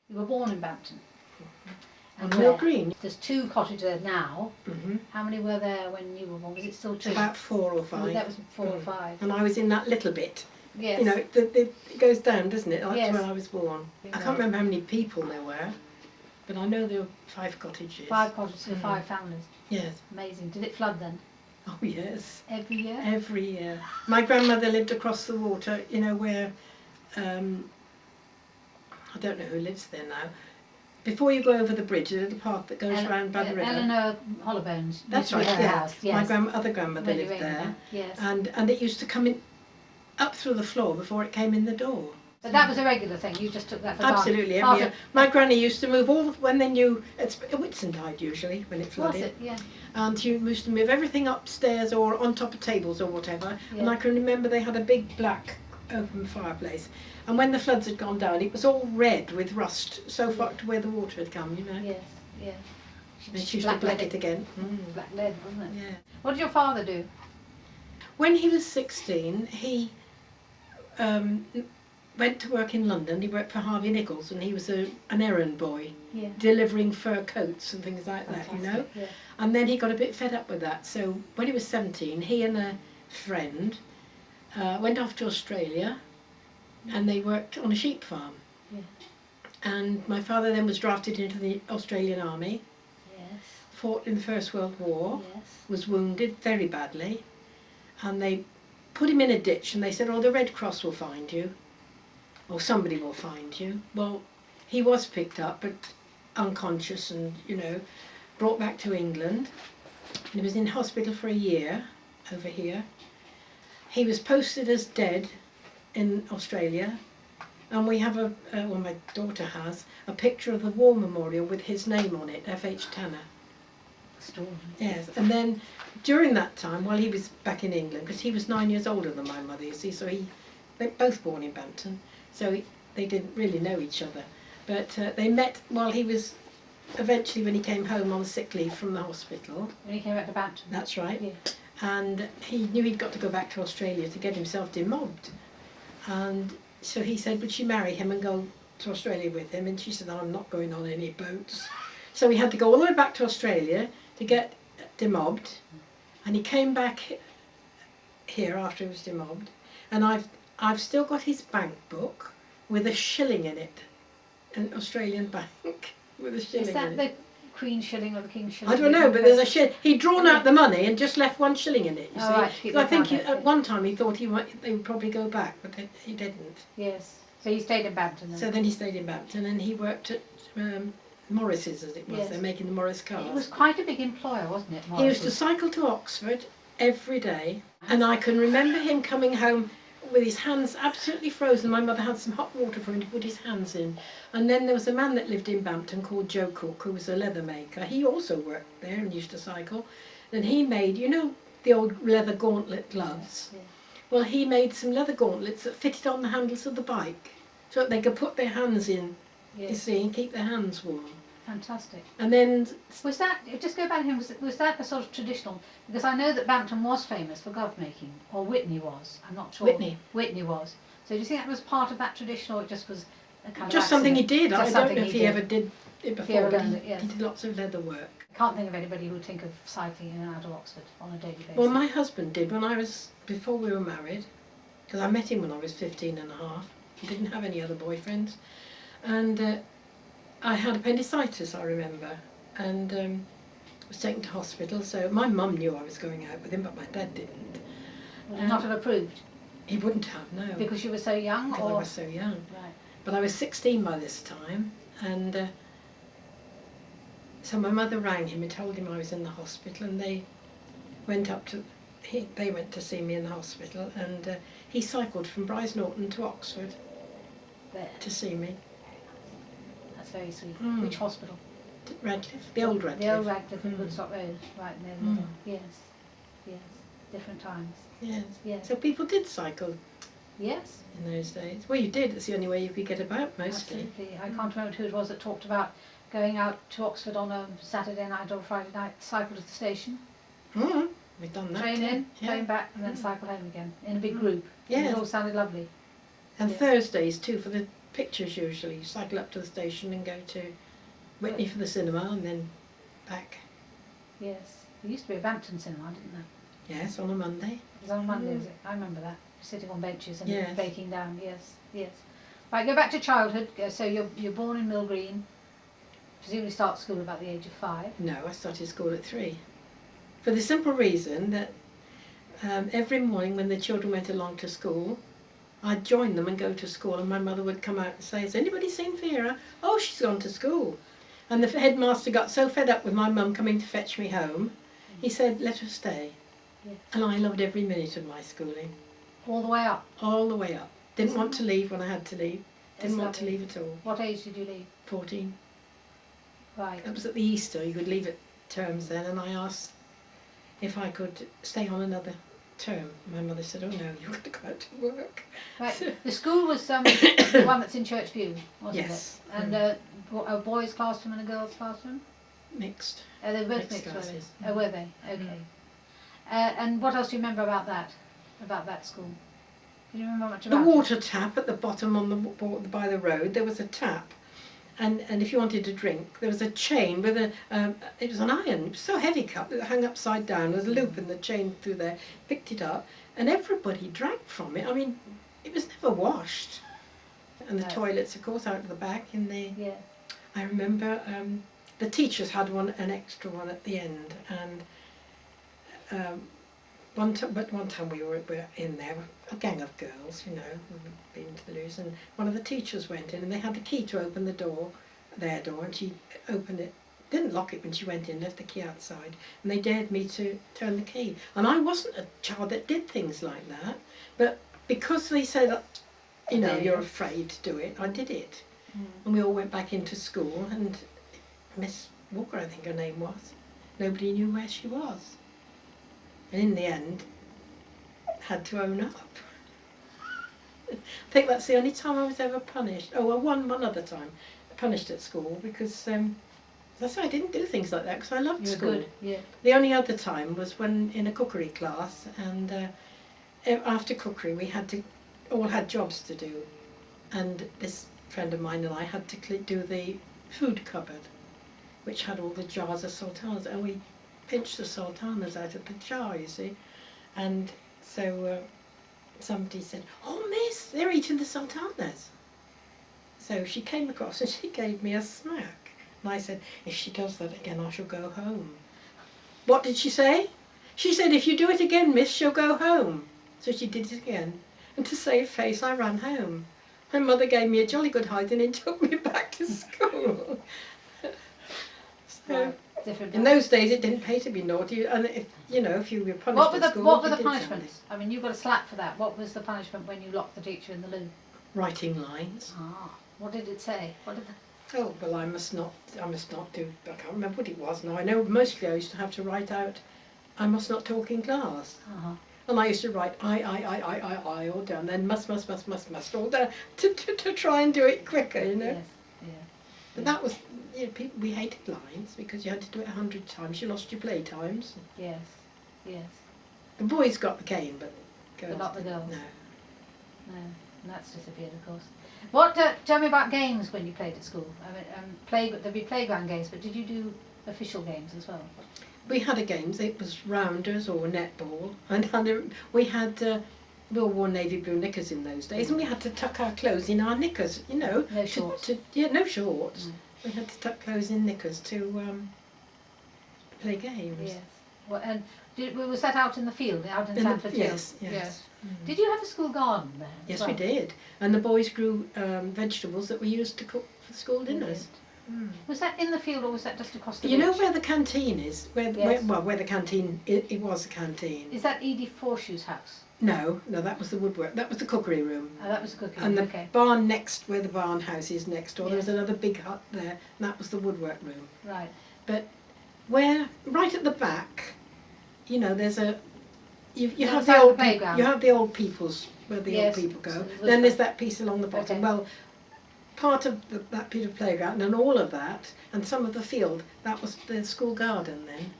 You were born in Bampton. On Mill Green. There's 2 cottages there now. Mm-hmm. How many were there when you were born? Was it still 2? About 4 or 5. Oh, that was 4 or 5. And I was in that little bit. Yes. You know, it goes down, doesn't it? That's yes. where I was born. I can't remember how many people there were, but I know there were 5 cottages. 5 cottages for 5 families. Yes. Amazing. Did it flood then? Oh yes. Every year? Every year. My grandmother lived across the water, you know, where, I don't know who lives there now. Before you go over the bridge, a little path that goes round by the river. Eleanor Hollowbones. That's right, yeah. House, yes. My other grandmother lived there. Yes. And it used to come in up through the floor before it came in the door. So that was a regular thing, you just took that for granted? Absolutely, every year. My granny used to move all, when they knew, it's Whitsuntide usually, when it flooded. Was it? Yeah. And she used to move everything upstairs or on top of tables or whatever. Yeah. And I can remember they had a big black open fireplace. And when the floods had gone down, it was all red with rust, so far to where the water had come, you know. Yes, yeah. And she used to black it again. Black lead, wasn't it? Yeah. What did your father do? When he was 16, he went to work in London. He worked for Harvey Nichols, and he was an errand boy, delivering fur coats and things like that, you know. Yeah. And then he got a bit fed up with that. So when he was 17, he and a friend went off to Australia, and they worked on a sheep farm. Yeah. And my father then was drafted into the Australian Army. Yes. Fought in the First World War. Yes. Was wounded very badly, and they put him in a ditch, and they said, "Oh, the Red Cross will find you, or somebody will find you." Well, he was picked up, but unconscious, and you know, brought back to England. And he was in hospital for a year over here. He was posted as dead in Australia, and we have well, my daughter has a picture of the war memorial with his name on it, F.H. Tanner. Yes, and then during that time, while he was back in England, because he was 9 years older than my mother, you see, so they were both born in Bampton, so they didn't really know each other. But they met while he was, eventually when he came home on sick leave from the hospital. When he came back to Bampton? That's right. Yeah. And he knew he'd got to go back to Australia to get himself demobbed. And so he said, would she marry him and go to Australia with him? And she said, "I'm not going on any boats." So he had to go all the way back to Australia to get demobbed. And he came back here after he was demobbed. And I've still got his bank book with a shilling in it, an Australian bank with a shilling in it. Is that the Queen shilling or the King shilling? I don't know, but there's a shilling. He'd drawn out the money and just left 1 shilling in it, you see. Right, So I think at one time he thought they would probably go back, but he didn't. Yes, so he stayed in Bampton then? So then he stayed in Bampton, and he worked at Morris's, as it was. Yes. They're making the Morris cars. It was quite a big employer, wasn't it, Morris? He used to cycle to Oxford every day, and I can remember him coming home with his hands absolutely frozen. My mother had some hot water for him to put his hands in. And then there was a man that lived in Bampton called Joe Cook, who was a leather maker. He also worked there and used to cycle. And he made, you know, the old leather gauntlet gloves? Yeah. Well, he made some leather gauntlets that fitted on the handles of the bike, so that they could put their hands in, you see, and keep their hands warm. Fantastic. And then... Was that, just go back to him, was that a sort of traditional, because I know that Bampton was famous for glove making, or Whitney was, I'm not sure. Whitney was. So do you think that was part of that tradition, or it just was a kind of just something he did. I don't know if he ever did it before, but he did lots of leather work. I can't think of anybody who would think of cycling in and out of Oxford on a daily basis. Well, my husband did before we were married, because I met him when I was 15 and a half. He didn't have any other boyfriends. And I had appendicitis, I remember, and was taken to hospital. So my mum knew I was going out with him, but my dad didn't. Would he not have approved? He wouldn't have, no. Because you were so young? Because I was so young. Right. But I was 16 by this time, and so my mother rang him and told him I was in the hospital, and they went up to, they went to see me in the hospital, and he cycled from Brize Norton to Oxford to see me. That's very sweet. Mm. Which hospital? Radcliffe, the old Radcliffe. The old Radcliffe in Woodstock Road, right near the middle. Yes, yes, different times. Yes. Yes. So people did cycle. Yes. In those days. Well, you did. It's the only way you could get about, mostly. Absolutely. I can't remember who it was that talked about going out to Oxford on a Saturday night or Friday night, cycle to the station. We've done that. Train in, train back, and then cycle home again in a big group. Yeah. It all sounded lovely. And Thursdays too, for the pictures usually. You cycle up to the station and go to Whitney for the cinema and then back. Yes. There used to be a Bampton cinema, didn't there? Yes, on a Monday. It was on Monday, was it? I remember that. Sitting on benches and Yes. baking down, yes, yes. Right, go back to childhood. So you're born in Mill Green, presumably start school about the age of 5. No, I started school at 3. For the simple reason that every morning when the children went along to school, I'd join them and go to school, and my mother would come out and say, "Has anybody seen Vera? Oh, she's gone to school." And the headmaster got so fed up with my mum coming to fetch me home, he said, "Let her stay." Yeah. And I loved every minute of my schooling. All the way up? All the way up. Didn't want to leave when I had to leave. Didn't It's want to lovely. leave at all. What age did you leave? 14. Right. That was at the Easter, you could leave at terms then, and I asked if I could stay on another term. My mother said, "Oh no, you've got to go out to work." Right. The school was the one that's in Churchview, wasn't Yes. it? And a boys' classroom and a girls' classroom? Mixed. They were both Mixed mixed, were they? classes. Oh, were they? Okay. And what else do you remember about that school? Do you remember much The about water tap at the bottom on by the road, there was a tap. And if you wanted a drink, there was a chain with it was an iron, it was so heavy cup, it hung upside down, there was a loop in the chain through there, picked it up, and everybody drank from it. I mean, it was never washed. And the No. toilets, of course, out at the back in the, Yeah. I remember the teachers had an extra one at the end, and one time we were in there, a gang of girls, you know, who'd been to the loos, and one of the teachers went in and they had the key to open the door, their door, and she opened it, didn't lock it when she went in, left the key outside, and they dared me to turn the key. And I wasn't a child that did things like that, but because they said, you know, you're afraid to do it, I did it. And we all went back into school, and Miss Walker, I think her name was, nobody knew where she was. And in the end, had to own up. I think that's the only time I was ever punished. Oh, well, one other time, punished at school, because that's why I didn't do things like that, because I loved school. Good, yeah. The only other time was when in a cookery class, and after cookery we all had jobs to do, and this friend of mine and I had to do the food cupboard, which had all the jars of sultanas, and we pinched the sultanas out of the jar, you see, and so somebody said, "Oh, miss, they're eating the sultanas." So she came across and she gave me a smack, and I said, "If she does that again, I shall go home." What did she say? She said, "If you do it again, miss, she'll go home." So she did it again, and to save face, I ran home. My mother gave me a jolly good hiding and took me back to school. So, in those days, it didn't pay to be naughty, and if you were punished at school, what were you the did punishments? something. I mean, you got a slap for that. What was the punishment when you locked the teacher in the loo? Writing lines. Ah, what did it say? What did Oh well, I must not do. I can't remember what it was now. I know mostly I used to have to write out, "I must not talk in class," and I used to write I all down, then must all down to try and do it quicker, you know. Yes, yeah. But that was, we hated lines because you had to do it 100 times. You lost your play times. Yes, yes. The boys got the cane, but girls But not the didn't. girls. No. No, and that's disappeared, of course. What? Tell me about games when you played at school. I mean, there'd be playground games, but did you do official games as well? We had a games. It was rounders or netball, and we had. We all wore navy blue knickers in those days, and we had to tuck our clothes in our knickers. You know, No shorts. No shorts. We had to tuck clothes in knickers to play games. Yes. Well, and was that out in the field, out in Sanford Field? Yes, yes. Did you have a school garden there? Yes, we did. And the boys grew vegetables that we used to cook for school dinners. Was that in the field or was that just across the You bridge? know where the canteen is? Where the canteen, it was a canteen. Is that Edie Forshoe's house? No, that was the woodwork. That was the cookery room. Oh, that was the cookery And room, the okay. barn next, where the barn house is next door, there was Yes. another big hut there, and that was the woodwork room. Right. But right at the back, there's a, you have the outside old the playground. you have the old people's, where the Yes, old people go. so Then there's that piece along the bottom. Okay. Well, part of that bit of playground and all of that, and some of the field, that was the school garden then.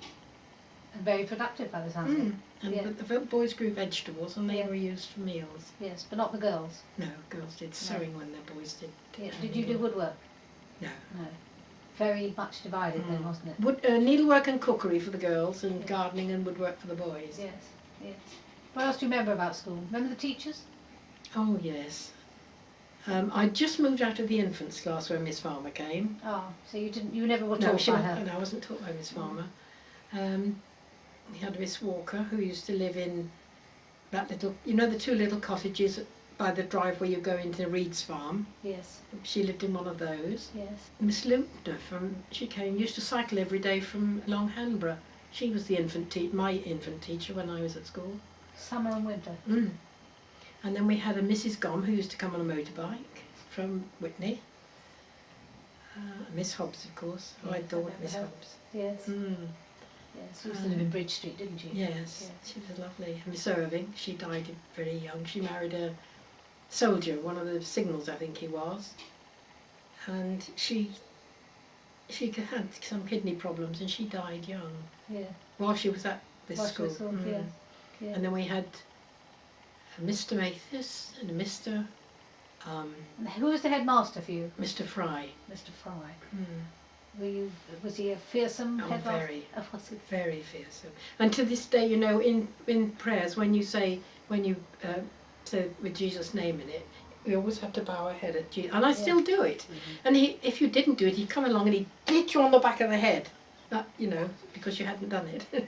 And very productive by the sound of it. And Yeah. but the boys grew vegetables and they were used for meals. Yes, but not the girls. No, girls did sewing when their boys did. Yeah. Did you do woodwork? No. No. Very much divided then, wasn't it? Needlework and cookery for the girls, and gardening and woodwork for the boys. Yes, yes. What else do you remember about school? Remember the teachers? Oh yes. I just moved out of the infants class when Miss Farmer came. Oh, so you never were No, taught by her? No, I wasn't taught by Miss Farmer. We had Miss Walker, who used to live in that little, you know, the two little cottages by the drive where you go into Reed's farm. Yes. She lived in one of those. Yes. Miss Lutner used to cycle every day from Long Hanborough. She was the my infant teacher when I was at school. Summer and winter. Mm. And then we had a Mrs. Gom who used to come on a motorbike from Whitney. Miss Hobbs, of course. Oh, I adored Miss Hobbs. Yes. Mm. Yes, she used to live in Bridge Street, didn't she? Yes, she was lovely. Miss Irving, she died very young. She married a soldier, one of the signals I think he was. And she had some kidney problems and she died young. Yeah. While she was at this school. Yeah. Yeah. And then we had a Mr. Mathis and a Mr. And who was the headmaster for you? Mr. Fry. Mr. Fry. Mm. Was he a fearsome headmaster? Very. Oh, was he? Very fearsome. And to this day, you know, in prayers, when you say with Jesus' name in it, we always have to bow our head at Jesus. And I still do it. And if you didn't do it, he'd come along and he'd hit you on the back of the head. That, you know, because you hadn't done it.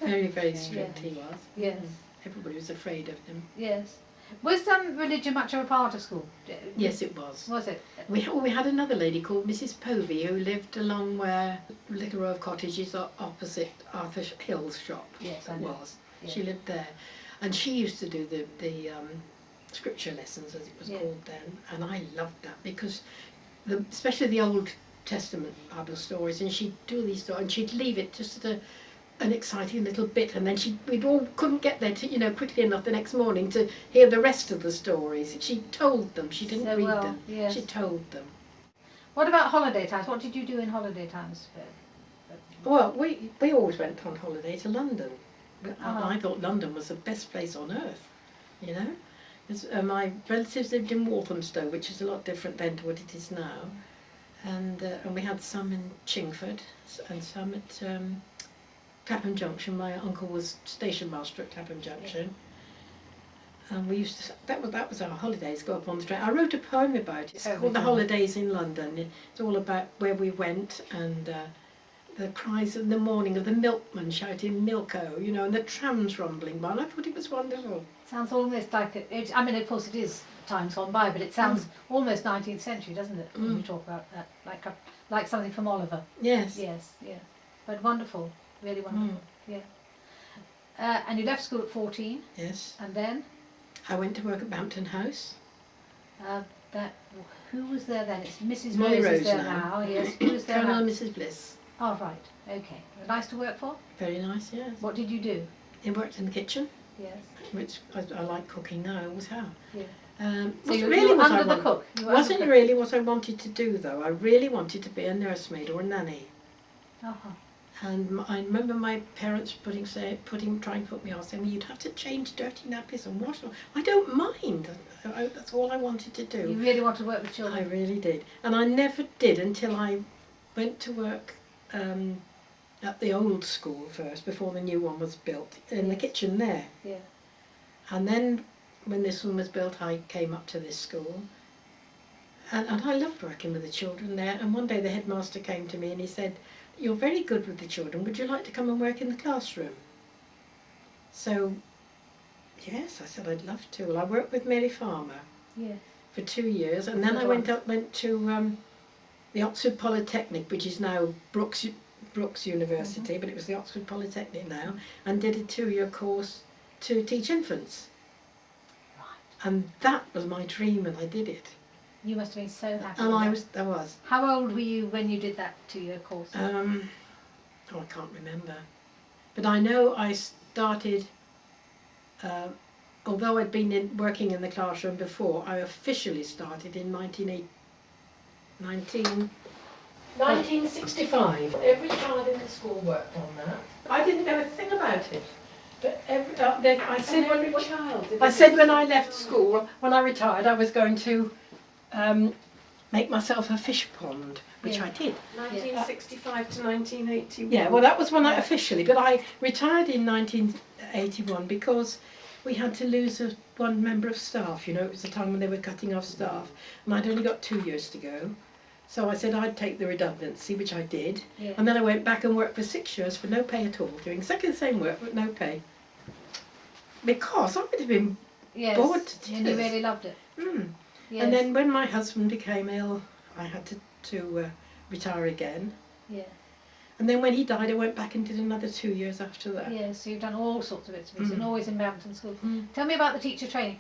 Very, very strict he was. Yes. Everybody was afraid of him. Yes. Was religion much of a part of school? Yes, it was. Was it? We had another lady called Mrs. Povey who lived along where little row of cottages opposite Arthur Hill's shop. Yes, I know. Was. Yeah. She lived there, and she used to do the scripture lessons, as it was called then, and I loved that because especially the Old Testament Bible stories, and she'd do these stories and she'd leave it just at an exciting little bit, and then we'd all couldn't get there quickly enough the next morning to hear the rest of the stories. She told them, she didn't read them. Yes. She told them. What about holiday times? What did you do in holiday times? Well, we always went on holiday to London. I thought London was the best place on earth, you know. My relatives lived in Walthamstow, which is a lot different then to what it is now, and we had some in Chingford and some at Clapham Junction. My uncle was station master at Clapham Junction, and we used to. That was our holidays. Go up on the train. I wrote a poem about it. It's called "The Holidays in London." It's all about where we went and the cries in the morning of the milkman shouting "Milko," you know, and the trams rumbling by. And I thought it was wonderful. Sounds almost like I mean, of course, it is times gone by, but it sounds almost 19th century, doesn't it? When you talk about that, like something from Oliver. Yes. Yes. Yeah. But wonderful. Really wonderful, yeah. And you left school at 14? Yes. And then? I went to work at Bampton House. Who was there then? It's Mrs. Molly Rose Rose is there now. Yes. Who was there Colonel now? and Mrs. Bliss. Oh, right. Okay. Nice to work for? Very nice, yes. What did you do? I worked in the kitchen. Yes. Which I like cooking now, I always have. Yeah. So you were under the cook? Wasn't really what I wanted to do, though. I really wanted to be a nursemaid or a nanny. Uh-huh. And I remember my parents trying to put me off, saying, well, you'd have to change dirty nappies and wash them. I don't mind. That's all I wanted to do. You really wanted to work with children? I really did. And I never did until I went to work at the old school first, before the new one was built, in the kitchen there. Yeah. And then when this one was built, I came up to this school. And I loved working with the children there. And one day the headmaster came to me and he said, you're very good with the children, would you like to come and work in the classroom? So, yes, I said I'd love to. Well, I worked with Mary Farmer for 2 years, and then I went to the Oxford Polytechnic, which is now Brookes University, but it was the Oxford Polytechnic now, and did a 2-year course to teach infants. Right. And that was my dream, and I did it. You must have been so happy. And I was. How old were you when you did that 2-year course? I can't remember. But I know I started, although I'd been working in the classroom before, I officially started in 1980. 1965. Every child in the school worked on that. I didn't know a thing about it. But I said when I left school, when I retired, I was going to make myself a fish pond, which I did. 1965 to 1981. Yeah, well that was when I officially, but I retired in 1981 because we had to lose one member of staff, you know, it was the time when they were cutting off staff, and I'd only got 2 years to go. So I said I'd take the redundancy, which I did, and then I went back and worked for 6 years for no pay at all, doing exactly the same work but no pay. Because I would have been bored to tears. And you really loved it. Yes. And then when my husband became ill, I had to retire again. Yeah. And then when he died, I went back and did another 2 years after that. Yes, so you've done all sorts of bits and pieces, and always in Bampton School. Tell me about the teacher training.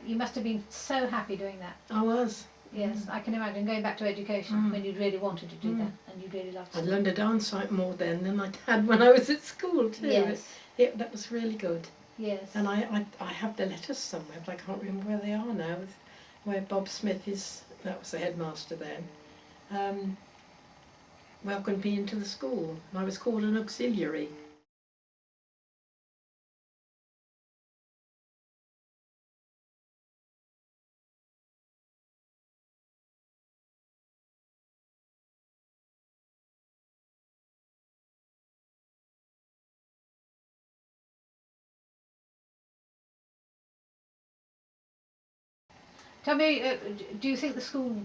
You must have been so happy doing that. I was. Yes, I can imagine going back to education when you really wanted to do that and you really loved it. I learned a dance like more then than I had when I was at school too. Yes. That was really good. Yes. And I have the letters somewhere, but I can't remember where they are now. Where Bob Smith that was the headmaster then, welcomed me into the school. I was called an auxiliary. Tell me, do you think the school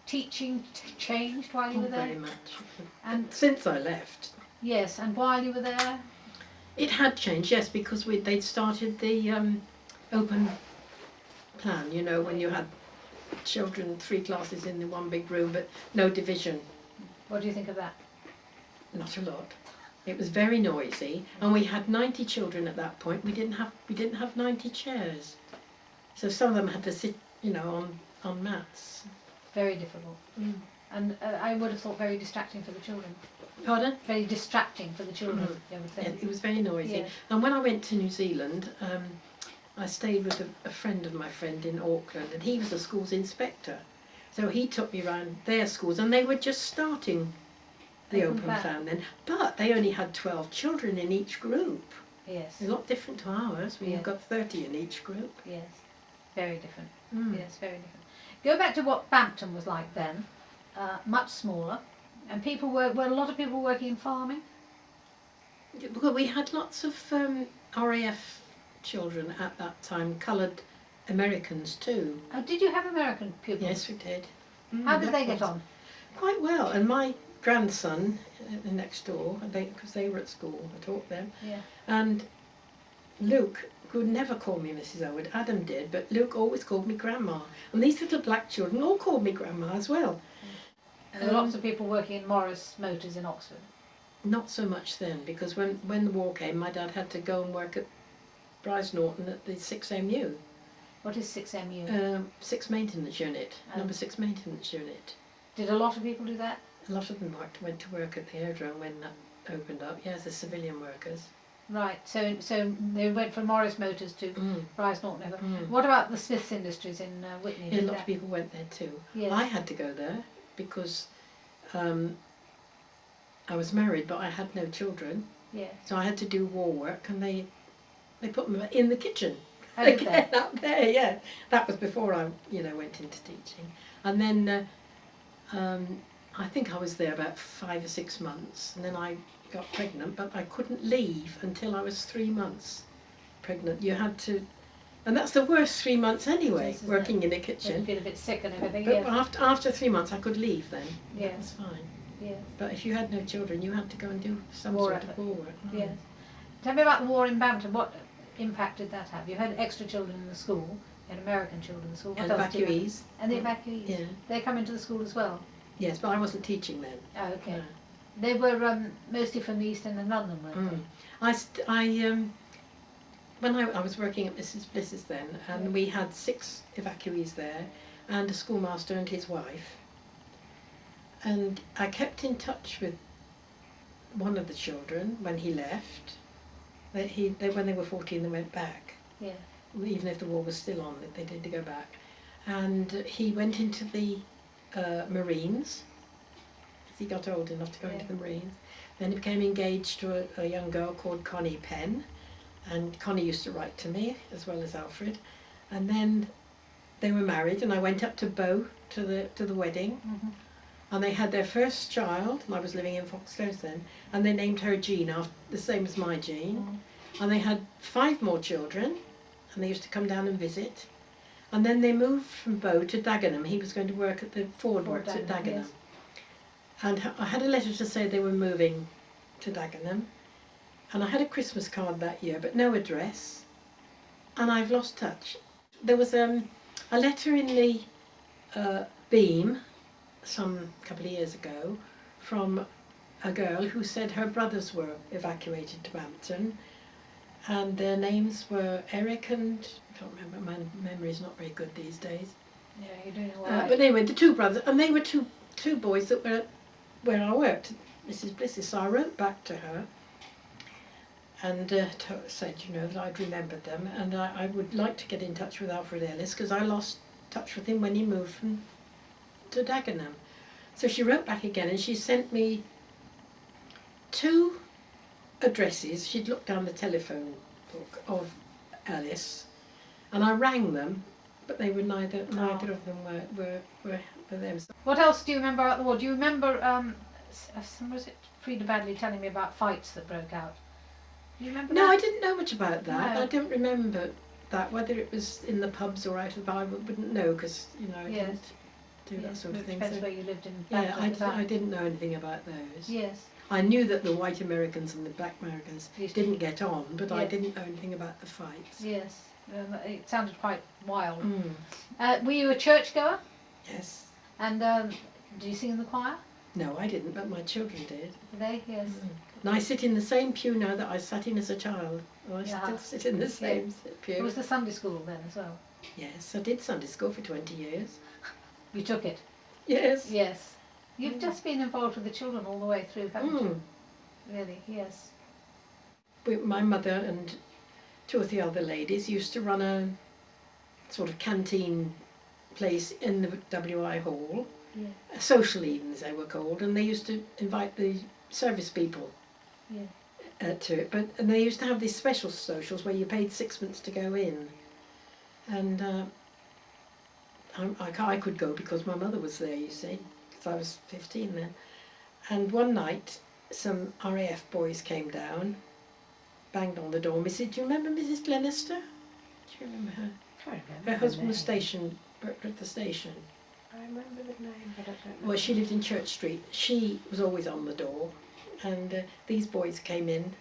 teaching changed while you were there? Very much. And since I left. Yes, and while you were there? It had changed, yes, because they'd started the open plan, you know, when you had children, 3 classes in the one big room, but no division. What do you think of that? Not a lot. It was very noisy, and we had 90 children at that point. We didn't have 90 chairs, so some of them had to sit, you know, on mats. Very difficult. And I would have thought very distracting for the children. Pardon? Very distracting for the children, I would think. Yeah, it was very noisy. Yes. And when I went to New Zealand, I stayed with a friend of my friend in Auckland, and he was a schools inspector. So he took me around their schools, and they were just starting the open plan then. But they only had 12 children in each group. Yes. A lot different to ours. We've got 30 in each group. Yes. Very different. Yes, very different. Go back to what Bampton was like then. Much smaller. And were a lot of people working in farming? Well, we had lots of RAF children at that time, coloured Americans too. Oh, did you have American pupils? Yes, we did. How did they get on? Quite well. And my grandson next door, because they were at school, I taught them. Yeah. And Luke could never call me Mrs. Elward. Adam did, but Luke always called me Grandma. And these little black children all called me Grandma as well. And there were lots of people working in Morris Motors in Oxford. Not so much then, because when the war came, my dad had to go and work at Bryce Norton at the 6MU. What is 6MU? 6 Maintenance Unit, number 6 Maintenance Unit. Did a lot of people do that? A lot of them went to work at the aerodrome when that opened up. Yes, the civilian workers. Right, so they went from Morris Motors to Bryce Norton. What about the Smiths Industries in Whitney? Yeah, a lot of people went there too. Yes. I had to go there because I was married, but I had no children. Yes. So I had to do war work, and they put me in the kitchen. Again, up there, yeah. That was before I, went into teaching. And then I think I was there about 5 or 6 months, and then I got pregnant, but I couldn't leave until I was 3 months pregnant. You had to, and that's the worst 3 months anyway, working in a kitchen. You feel a bit sick and everything. But yes. after 3 months, I could leave then. Yes. That's fine. Yes. But if you had no children, you had to go and do some sort of war work. Yes. Tell me about the war in Bampton. What impact did that have? You had extra children in the school, you had American children in the school. And evacuees. And the evacuees. Yeah. They come into the school as well. Yes, but I wasn't teaching then. Oh, okay. No. They were mostly from the East End of London, weren't they? When I was working at Mrs. Bliss's then, and we had 6 evacuees there, and a schoolmaster and his wife. And I kept in touch with one of the children when he left. When they were 14, they went back. Yeah. Even if the war was still on, they did to go back. And he went into the Marines because he got old enough to go into the Marines. Then he became engaged to a young girl called Connie Penn, and Connie used to write to me as well as Alfred. And then they were married, and I went up to Bow to the wedding, and they had their first child, and I was living in Foxclose then, and they named her Jean, after the same as my Jean. And they had 5 more children, and they used to come down and visit. And then they moved from Bow to Dagenham. He was going to work at the Ford Works at Dagenham. Yes. And I had a letter to say they were moving to Dagenham. And I had a Christmas card that year, but no address. And I've lost touch. There was a letter in the Beam some couple of years ago from a girl who said her brothers were evacuated to Bampton. And their names were Eric and, I can't remember, my memory's not very good these days. Yeah, you're doing all right. But anyway, the 2 brothers, and they were two boys that were where I worked, Mrs. Bliss's. So I wrote back to her and said, you know, that I'd remembered them, and I would like to get in touch with Alfred Ellis, because I lost touch with him when he moved to Dagenham. So she wrote back again, and she sent me 2 addresses. She'd looked down the telephone book of Alice, and I rang them, but they were neither of them were them. What else do you remember about the war? Do you remember was it Frida Badley telling me about fights that broke out? Do you remember No, that? I didn't know much about that. No. I don't remember that, whether it was in the pubs or out of the bar. I wouldn't know, because you know I didn't do that sort of thing. Depends So, where you lived in yeah, Bampton. I didn't know anything about those. Yes. I knew that the white Americans and the black Americans didn't get on, but I Yes. didn't know anything about the fights. Yes. It sounded quite wild. Mm. Were you a churchgoer? Yes. And did you sing in the choir? No, I didn't, but my children did. Did they? Yes. Mm. And I sit in the same pew now that I sat in as a child. I still sit in the same pew. It was the Sunday school then as well? Yes, I did Sunday school for 20 years. You took it? Yes. Yes. You've just been involved with the children all the way through, haven't you? Really, yes. My mother and 2 or 3 other ladies used to run a sort of canteen place in the WI Hall, social evenings they were called, and they used to invite the service people to it. And they used to have these special socials where you paid 6pence to go in, and I could go because my mother was there, you see, because I was 15 then. And one night some RAF boys came down, banged on the door. Do you remember Mrs. Glenister? Do you remember her? I remember Her husband was stationed, worked at the station. I remember the name, but I don't know. Well, she lived in Church Street. She was always on the door, and these boys came in.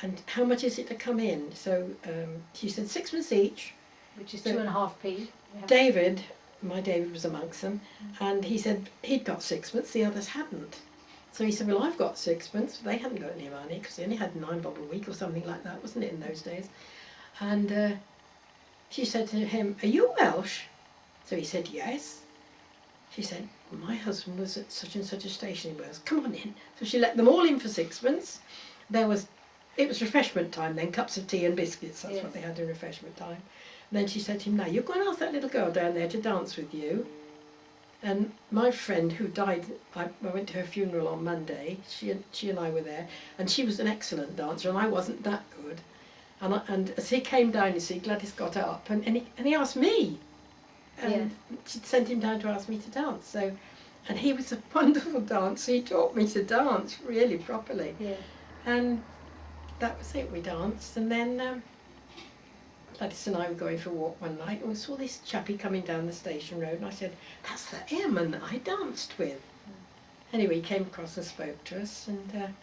And how much is it to come in? So she said 6pence each. Which is 2.5p. David, my David was amongst them, and he said he'd got 6pence, the others hadn't. So he said, well, I've got 6pence. They hadn't got any money, because they only had 9 bob a week or something like that, wasn't it, in those days? And she said to him, are you Welsh? So he said, yes. She said, well, my husband was at such and such a station in Wales. Come on in. So she let them all in for 6pence. It was refreshment time then, cups of tea and biscuits. That's what they had in refreshment time. And then she said to him, now, you go and ask that little girl down there to dance with you. And my friend who died, I went to her funeral on Monday. She and I were there, and she was an excellent dancer, and I wasn't that good. And as he came down, you see, Gladys got up, and he asked me. And she'd sent him down to ask me to dance. So, and he was a wonderful dancer. He taught me to dance really properly. Yeah. And that was it. We danced, and then Gladys and I were going for a walk one night, and we saw this chappie coming down the station road, and I said, that's the airman that I danced with. Anyway, he came across and spoke to us, and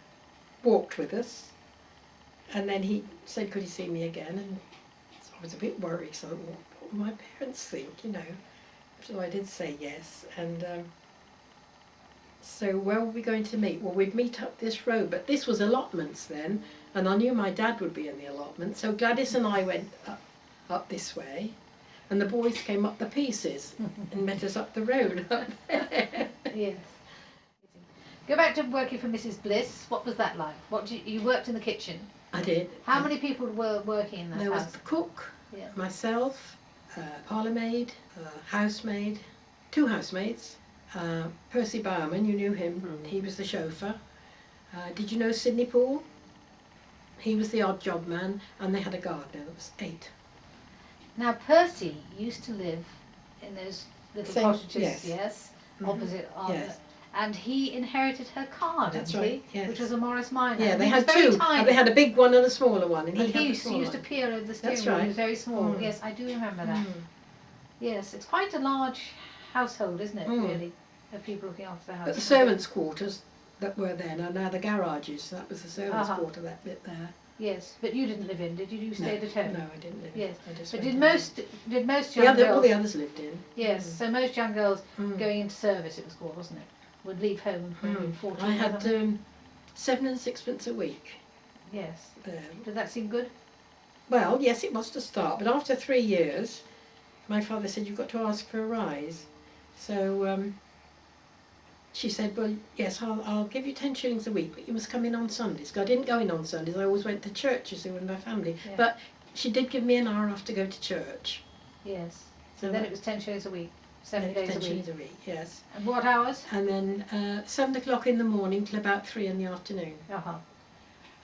walked with us, and then he said, could he see me again? And so I was a bit worried, so what will my parents think, you know? So I did say yes, and so where were we going to meet? Well, we'd meet up this road, but this was allotments then, and I knew my dad would be in the allotment, so Gladys and I went up this way, and the boys came up the pieces and met us up the road. Yes. Go back to working for Mrs. Bliss. What was that like? You worked in the kitchen? I did. How many people were working in that house? There was the cook, myself, parlour maid, housemaid, 2 housemaids, Percy Bowerman, you knew him, he was the chauffeur. Did you know Sidney Poole? He was the odd job man, and they had a gardener. That was 8. Now Percy used to live in those little cottages, yes, opposite Arthur. Yes. And he inherited her car, That's didn't right, he? yes. Which was a Morris Minor. Yeah, And they he had was very 2. tiny. They had a big one and a smaller one, and And he had he the used smaller to one. peer over the steering That's wheel. right. He was very small. Mm. Yes, I do remember that. Mm. Yes, it's quite a large household, isn't it, Mm. really, of people looking after the house. But the servants' quarters that were then are now the garages. So that was the servants' quarter, that bit there. Yes, but you didn't live in, did you? You stayed at home? No, I didn't live in. Yes, I just but went did most young girls... all the others lived in. Yes, so most young girls Mm. going into service, it was called, wasn't it? Would leave home when they were 14. I had 7 and 6pence a week Yes. there. Did that seem good? Well, yes, it was to start, but after 3 years, my father said, you've got to ask for a rise. So she said, well, yes, I'll give you 10 shillings a week, but you must come in on Sundays. Because I didn't go in on Sundays, I always went to church, you see, with my family. Yeah. But she did give me an hour off to go to church. Yes. So then it was 10 shillings a week, 7 Then days 10 a week. shillings a week, yes. And what hours? And then 7 o'clock in the morning till about 3 in the afternoon. Uh-huh.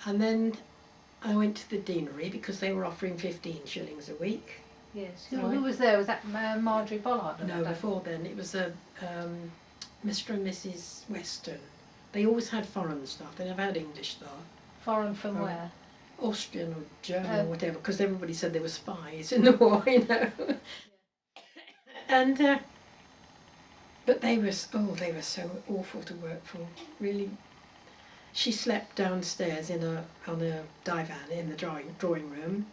And then I went to the deanery because they were offering 15 shillings a week. Yes. So Who was there? Was that Marjorie Pollard? No, before then it was a Mr. and Mrs. Weston. They always had foreign staff, they never had English staff. Foreign from where? Austrian or German or whatever, because everybody said they were spies in the war, you know. And but they were so awful to work for, really. She slept downstairs on a divan in the drawing room,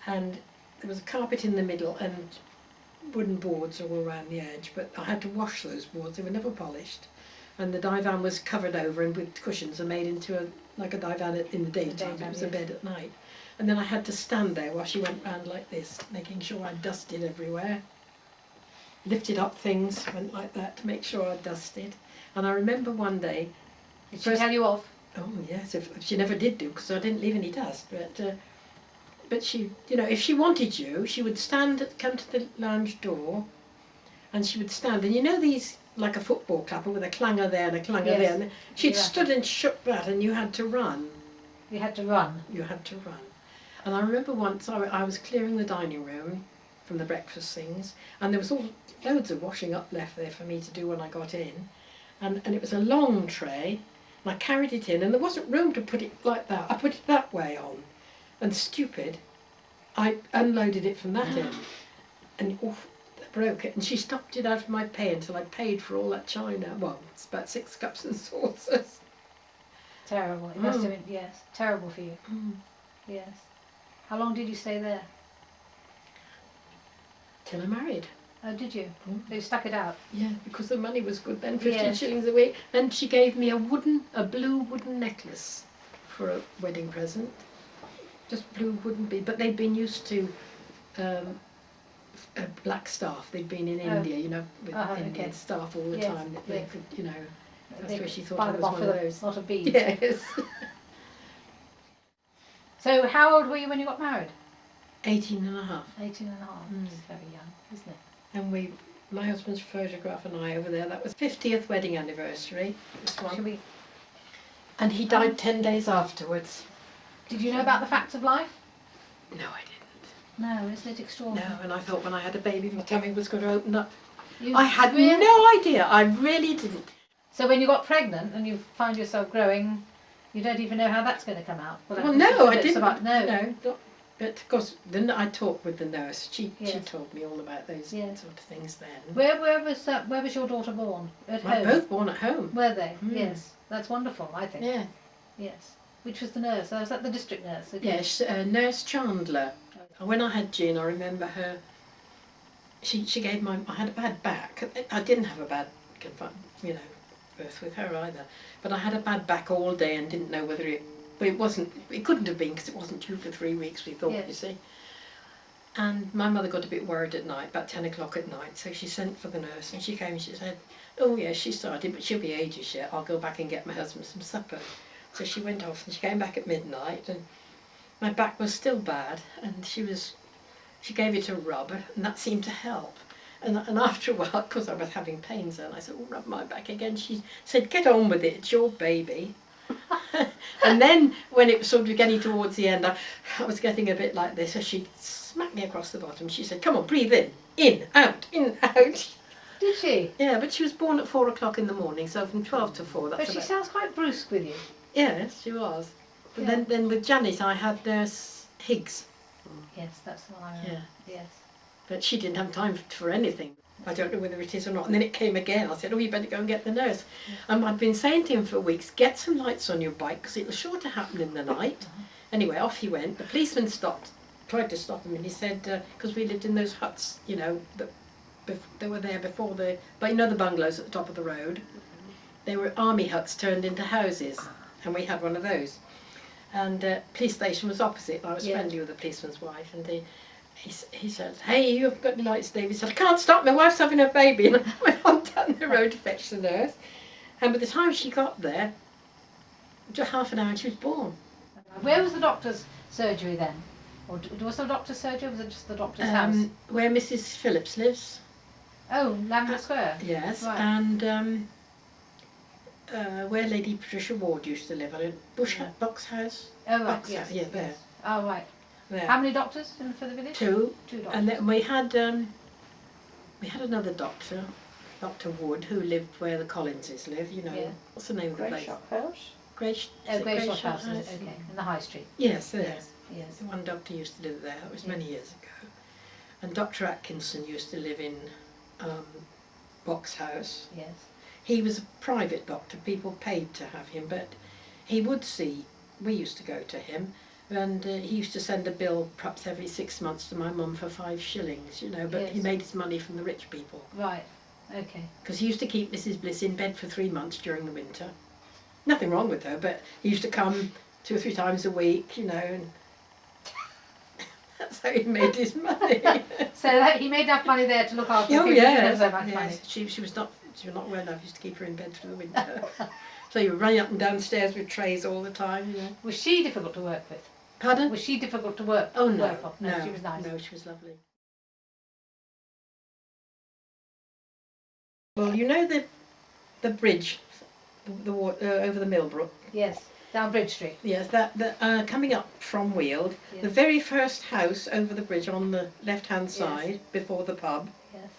and there was a carpet in the middle and wooden boards all around the edge, but I had to wash those boards, they were never polished. And the divan was covered over and with cushions and made into like a divan in the daytime, it was a bed at night. And then I had to stand there while she went round like this, making sure I dusted everywhere. Lifted up things, went like that to make sure I dusted. And I remember one day... Did she tell you off? Oh yes, if she never did do, because I didn't leave any dust, but she, you know, if she wanted you, she would come to the lounge door, and she would stand, and you know these, like a football clapper with a clanger there and a clanger there, and she'd stood and shook that, and you had to run. You had to run? You had to run. And I remember once I was clearing the dining room from the breakfast things, and there was loads of washing up left there for me to do when I got in, and it was a long tray, and I carried it in, and there wasn't room to put it like that. I put it that way on. And stupid, I unloaded it from that end, and broke it. And she stopped it out of my pay until I paid for all that china. Well, it's about 6 cups and saucers. Terrible. It must have been, yes, terrible for you. Yes. How long did you stay there? Till I married. Oh, did you? So you stuck it out? Yeah, because the money was good then, 15 shillings a week. Then she gave me a blue wooden necklace for a wedding present. Just blue wooden bead, but they'd been used to black staff. They'd been in India, you know, with Indian staff all the time. That they could, you know, that's where she thought I was one of those. A lot of beads. Yes. So how old were you when you got married? 18 and a half. 18 and a half. It's very young, isn't it? And my husband's photograph and I over there, that was 50th wedding anniversary, this one. And he died 10 days afterwards. Did you know about the facts of life? No, I didn't. No, isn't it extraordinary? No, and I thought when I had a baby my tummy was going to open up. You I had no idea, I really didn't. So when you got pregnant and you find yourself growing, you don't even know how that's going to come out? Well, no, I didn't. No. But of course, then I talked with the nurse. She told me all about those sort of things then. Where was your daughter born? At home? Both born at home. Were they? Yes. That's wonderful, I think. Yeah. Yes. Which was the nurse? Was that the district nurse? Okay. Yes, Nurse Chandler. When I had Jean, I remember her. She gave I had a bad back. I didn't have a bad, you know, birth with her either. But I had a bad back all day and didn't know whether it. But it couldn't have been because it wasn't due for 3 weeks, we thought, you see. And my mother got a bit worried at night, about 10 o'clock at night, so she sent for the nurse and she came and she said, oh yes, she started, but she'll be ages yet, I'll go back and get my husband some supper. So she went off and she came back at midnight and my back was still bad and she gave it a rub and that seemed to help. And after a while, because I was having pains, and I said, oh, rub my back again. She said, get on with it, it's your baby. And then when it was sort of getting towards the end, I was getting a bit like this, so she smacked me across the bottom. She said, come on, breathe in, out, in, out. Did she? Yeah, but she was born at 4 o'clock in the morning, so from 12 to 4. That's But she sounds quite brusque with you. Yes, she was. But Yeah. then with Janet, I had Nurse Higgs. Yes, that's the one I remember. Yeah. Yes. But she didn't have time for anything. I don't know whether it is or not. And then it came again. I said, oh, you better go and get the nurse. And I'd been saying to him for weeks, get some lights on your bike, because it was sure to happen in the night. Anyway, off he went. The policeman tried to stop him, and he said, because we lived in those huts, you know, they were there before but you know the bungalows at the top of the road? They were army huts turned into houses, and we had one of those. And police station was opposite. I was friendly with the policeman's wife, and he said, hey, you haven't got any lights, Dave. He said, I can't stop, my wife's having a baby. And I went on down the road to fetch the nurse. And by the time she got there, just half an hour and she was born. Where was the doctor's surgery then? Or was there a doctor's surgery, or was it just the doctor's house? Where Mrs. Phillips lives. Oh, Lambeth Square? Yes, right. And where Lady Patricia Ward used to live, Box House. Oh, right, Box yes. House, yeah, there. Oh, right. There. How many doctors for the village? 2. 2 doctors. And then we had another doctor, Dr. Wood, who lived where the Collinses live, you know. Yeah. What's the name of the place? Shop House? Greyshot House, okay, in the High Street. Yes, there. Yes, yes. The one doctor used to live there, that was many years ago. And Dr. Atkinson used to live in Box House. Yes. He was a private doctor, people paid to have him, but he would see, we used to go to him, and he used to send a bill perhaps every 6 months to my mum for 5 shillings, you know, but he made his money from the rich people. Right, okay. Because he used to keep Mrs. Bliss in bed for 3 months during the winter. Nothing wrong with her, but he used to come 2 or 3 times a week, you know, and that's how he made his money. So that he made enough money there to look after Oh people who didn't have so much money. yes. She was not well enough, used to keep her in bed through the winter. So you were running up and downstairs with trays all the time, you know. Was she difficult to work with? Pardon? Was she difficult to work? Oh no, work off? No, she was nice. No, she was lovely. Well, you know the bridge, the over the Millbrook. Yes, down Bridge Street. Yes, that coming up from Weald, Yes. the very first house over the bridge on the left-hand side before the pub. Yes.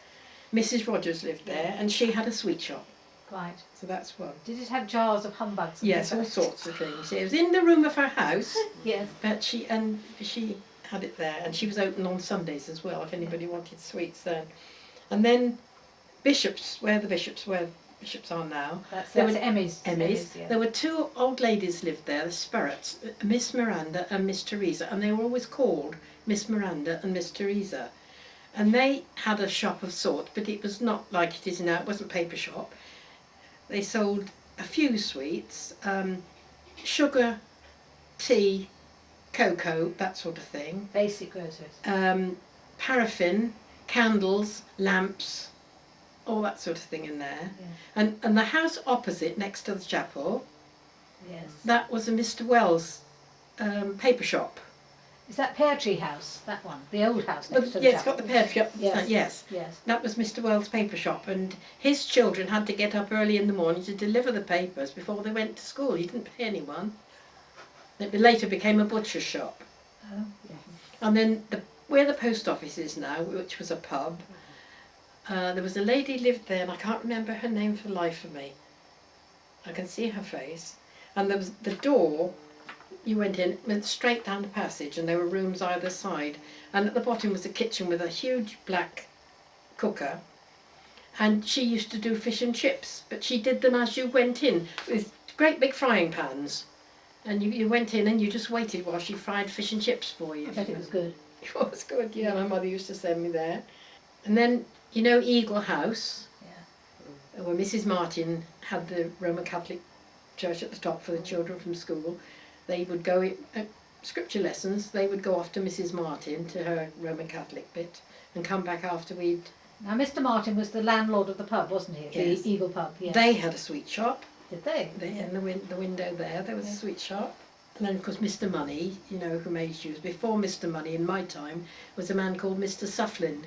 Mrs. Rogers lived there, and she had a sweet shop. Right. So that's one. Did it have jars of humbugs? And Yes, all things? sorts of things. It was in the room of her house, Yes. but she had it there, and she was open on Sundays as well if anybody wanted sweets then. And then Bishops, where the Bishops are now. That's There were Emmy's. Emmy's. Yeah. There were 2 old ladies lived there, the Sperrits, Miss Miranda and Miss Teresa, and they were always called Miss Miranda and Miss Teresa. And they had a shop of sort, but it was not like it is now, it wasn't a paper shop. They sold a few sweets, sugar, tea, cocoa, that sort of thing. Basic groceries. Paraffin, candles, lamps, all that sort of thing in there. Yeah. And the house opposite, next to the chapel, Yes. that was a Mr. Wells paper shop. Is that Pear Tree House? That one, the old house next to the Yes, chapel? got the paper shop. Yes. Yes. Yes. That was Mr. Wells' paper shop, and his children had to get up early in the morning to deliver the papers before they went to school. He didn't pay anyone. It later became a butcher's shop. Oh, yes. And then where the post office is now, which was a pub, there was a lady lived there, and I can't remember her name for the life of me. I can see her face. And there was the door, you went in, went straight down the passage, and there were rooms either side. And at the bottom was a kitchen with a huge black cooker. And she used to do fish and chips, but she did them as you went in, with great big frying pans. And you went in and you just waited while she fried fish and chips for you. I bet it was good. It was good, yeah. My mother used to send me there. And then, you know, Eagle House, where Mrs. Martin had the Roman Catholic church at the top for the children from school. They would go at scripture lessons. They would go off to Mrs. Martin, to her Roman Catholic bit, and come back after we'd... Now, Mr. Martin was the landlord of the pub, wasn't he? Yes. The Eagle pub, yes. They had a sweet shop. Did they? In the window there was a sweet shop. And then, of course, Mr. Money, you know, who made shoes. Before Mr. Money, in my time, was a man called Mr. Sufflin.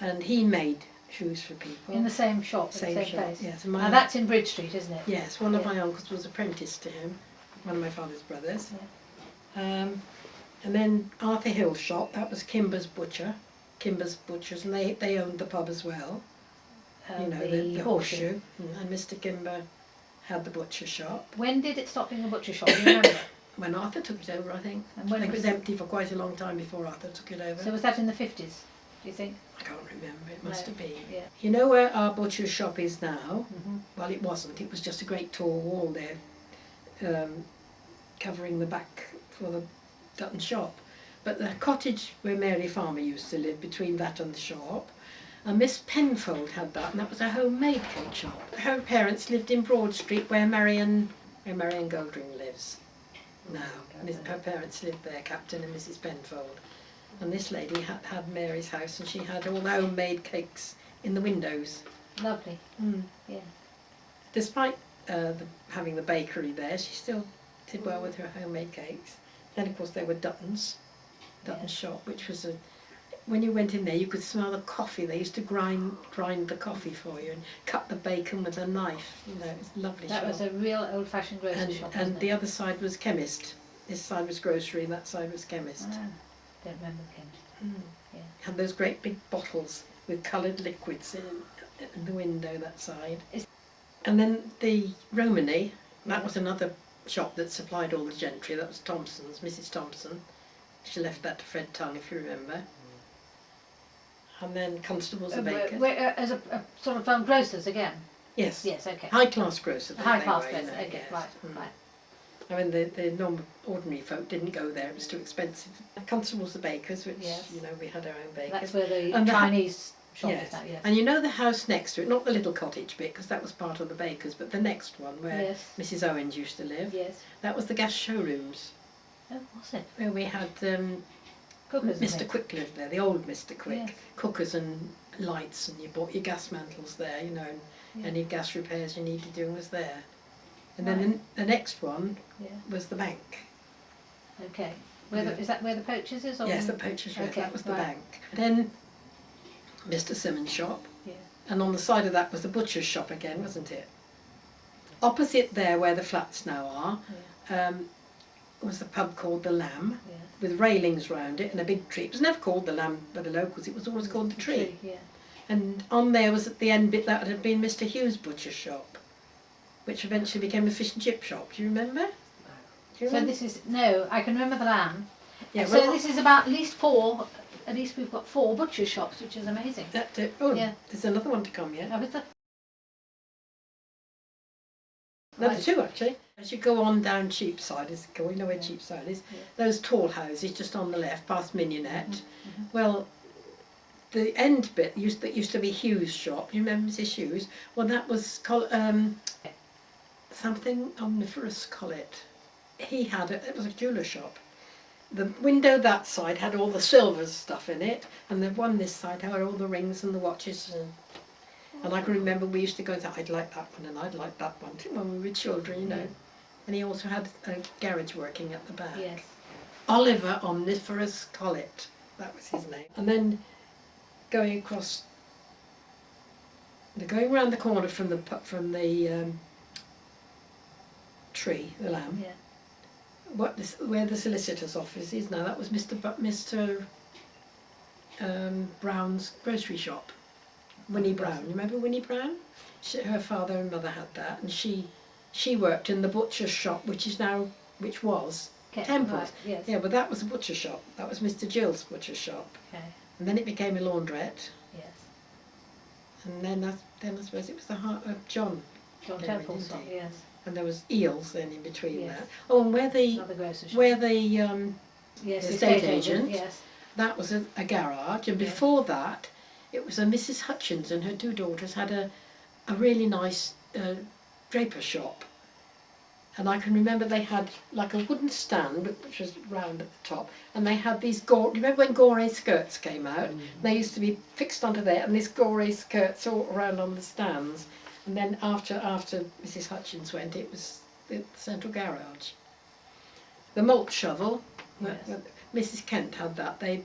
and he made shoes for people. In the same shop, Same the same shop, place. yes. Now that's in Bridge Street, isn't it? Yes, one of my uncles was apprenticed to him, one of my father's brothers. And then Arthur Hill's shop, that was Kimber's Butchers, and they owned the pub as well. You know, the Horseshoe. And Mr. Kimber had the butcher shop. When did it stop being a butcher shop? Do you remember? When Arthur took it over, I think. And when I think it was empty for quite a long time before Arthur took it over. So was that in the 50s, do you think? I can't remember, it must have been. Yeah. You know where our butcher's shop is now? Well, it wasn't, it was just a great tall wall there, covering the back for the Dutton shop. But the cottage where Mary Farmer used to live, between that and the shop, and Miss Penfold had that, and that was a homemade cake shop. Her parents lived in Broad Street, where Marion Goldring lives now. Her parents lived there, Captain and Mrs. Penfold. And this lady had Mary's house, and she had all the homemade cakes in the windows. Lovely. Yeah. Despite having the bakery there, she still did well with her homemade cakes. Then, of course, there were Dutton's shop, which was when you went in there, you could smell the coffee. They used to grind the coffee for you and cut the bacon with a knife. You know, it was a lovely shop. That was a real old-fashioned grocery shop. And the other side was chemist. This side was grocery, and that side was chemist. Ah, don't remember chemist. Yeah. Had those great big bottles with coloured liquids in the window, that side. And then the Romany, that was another shop that supplied all the gentry. That was Thompson's, Mrs. Thompson. She left that to Fred Tongue, if you remember. And then Constable's the baker. As a sort of grocers again? Yes. Yes, okay. High-class grocers. High-class grocers, okay, yes. right, right. I mean, the normal, ordinary folk didn't go there, it was too expensive. Constable's the bakers, which, you know, we had our own bakers. That's where the Chinese shop is now, yes. And you know the house next to it, not the little cottage bit, because that was part of the bakers, but the next one, where Mrs. Owens used to live, that was the gas showrooms. Oh, was it? Where we had cookers, Mr. Quick lived there, the old Mr. Quick. Cookers and lights, and you bought your gas mantles there, you know, and any gas repairs you needed doing was there. And then the next one was the bank. Okay. Is that where the Poachers is? Or yes, the Poachers, that was the bank. Then Mr. Simmons' shop, and on the side of that was the butcher's shop again, wasn't it? Opposite there, where the flats now are, was the pub called the Lamb, with railings round it and a big tree. It was never called the Lamb by the locals, it was always called the Tree. And on there was at the end bit that had been Mr. Hughes' butcher's shop, which eventually became a fish and chip shop. Do you remember? So this is, no, I can remember the Lamb. Yeah, so this is about at least we've got 4 butcher shops, which is amazing. There's another one to come yet. Oh, is there? Another 2 actually. As you go on down Cheapside, you know where Cheapside is, those tall houses just on the left, past Mignonette. Well, the end bit that used to be Hughes' shop, you remember Mrs. Hughes? Well, that was something omnivorous, call it. He had it was a jeweller shop. The window that side had all the silver stuff in it, and the one this side had all the rings and the watches. And I can remember we used to go and say, I'd like that one and I'd like that one too when we were children, you know. And he also had a garage working at the back. Yes. Oliver Omnivorous Collett, that was his name. And then going around the corner from the Tree, the Lamb. Where the solicitor's office is now, that was Mr. Brown's grocery shop. Winnie Brown, you remember Winnie Brown? Her father and mother had that, and she worked in the butcher's shop, which was Temple's. Right, yes. Yeah, but that was a butcher shop. That was Mr. Gill's butcher shop. Okay. And then it became a laundrette. Yes. And then I suppose it was the heart of John Temple's shop, yes. And there was Eels then in between that. Oh, and where the estate agent, that was a garage, and before that it was a Mrs. Hutchins and her 2 daughters had a really nice draper shop. And I can remember they had like a wooden stand which was round at the top, and they had these remember when gore skirts came out? They used to be fixed onto there, and these gore skirts all around on the stands. And then after Mrs. Hutchins went, it was the central garage. The malt shovel, Mrs. Kent had that. They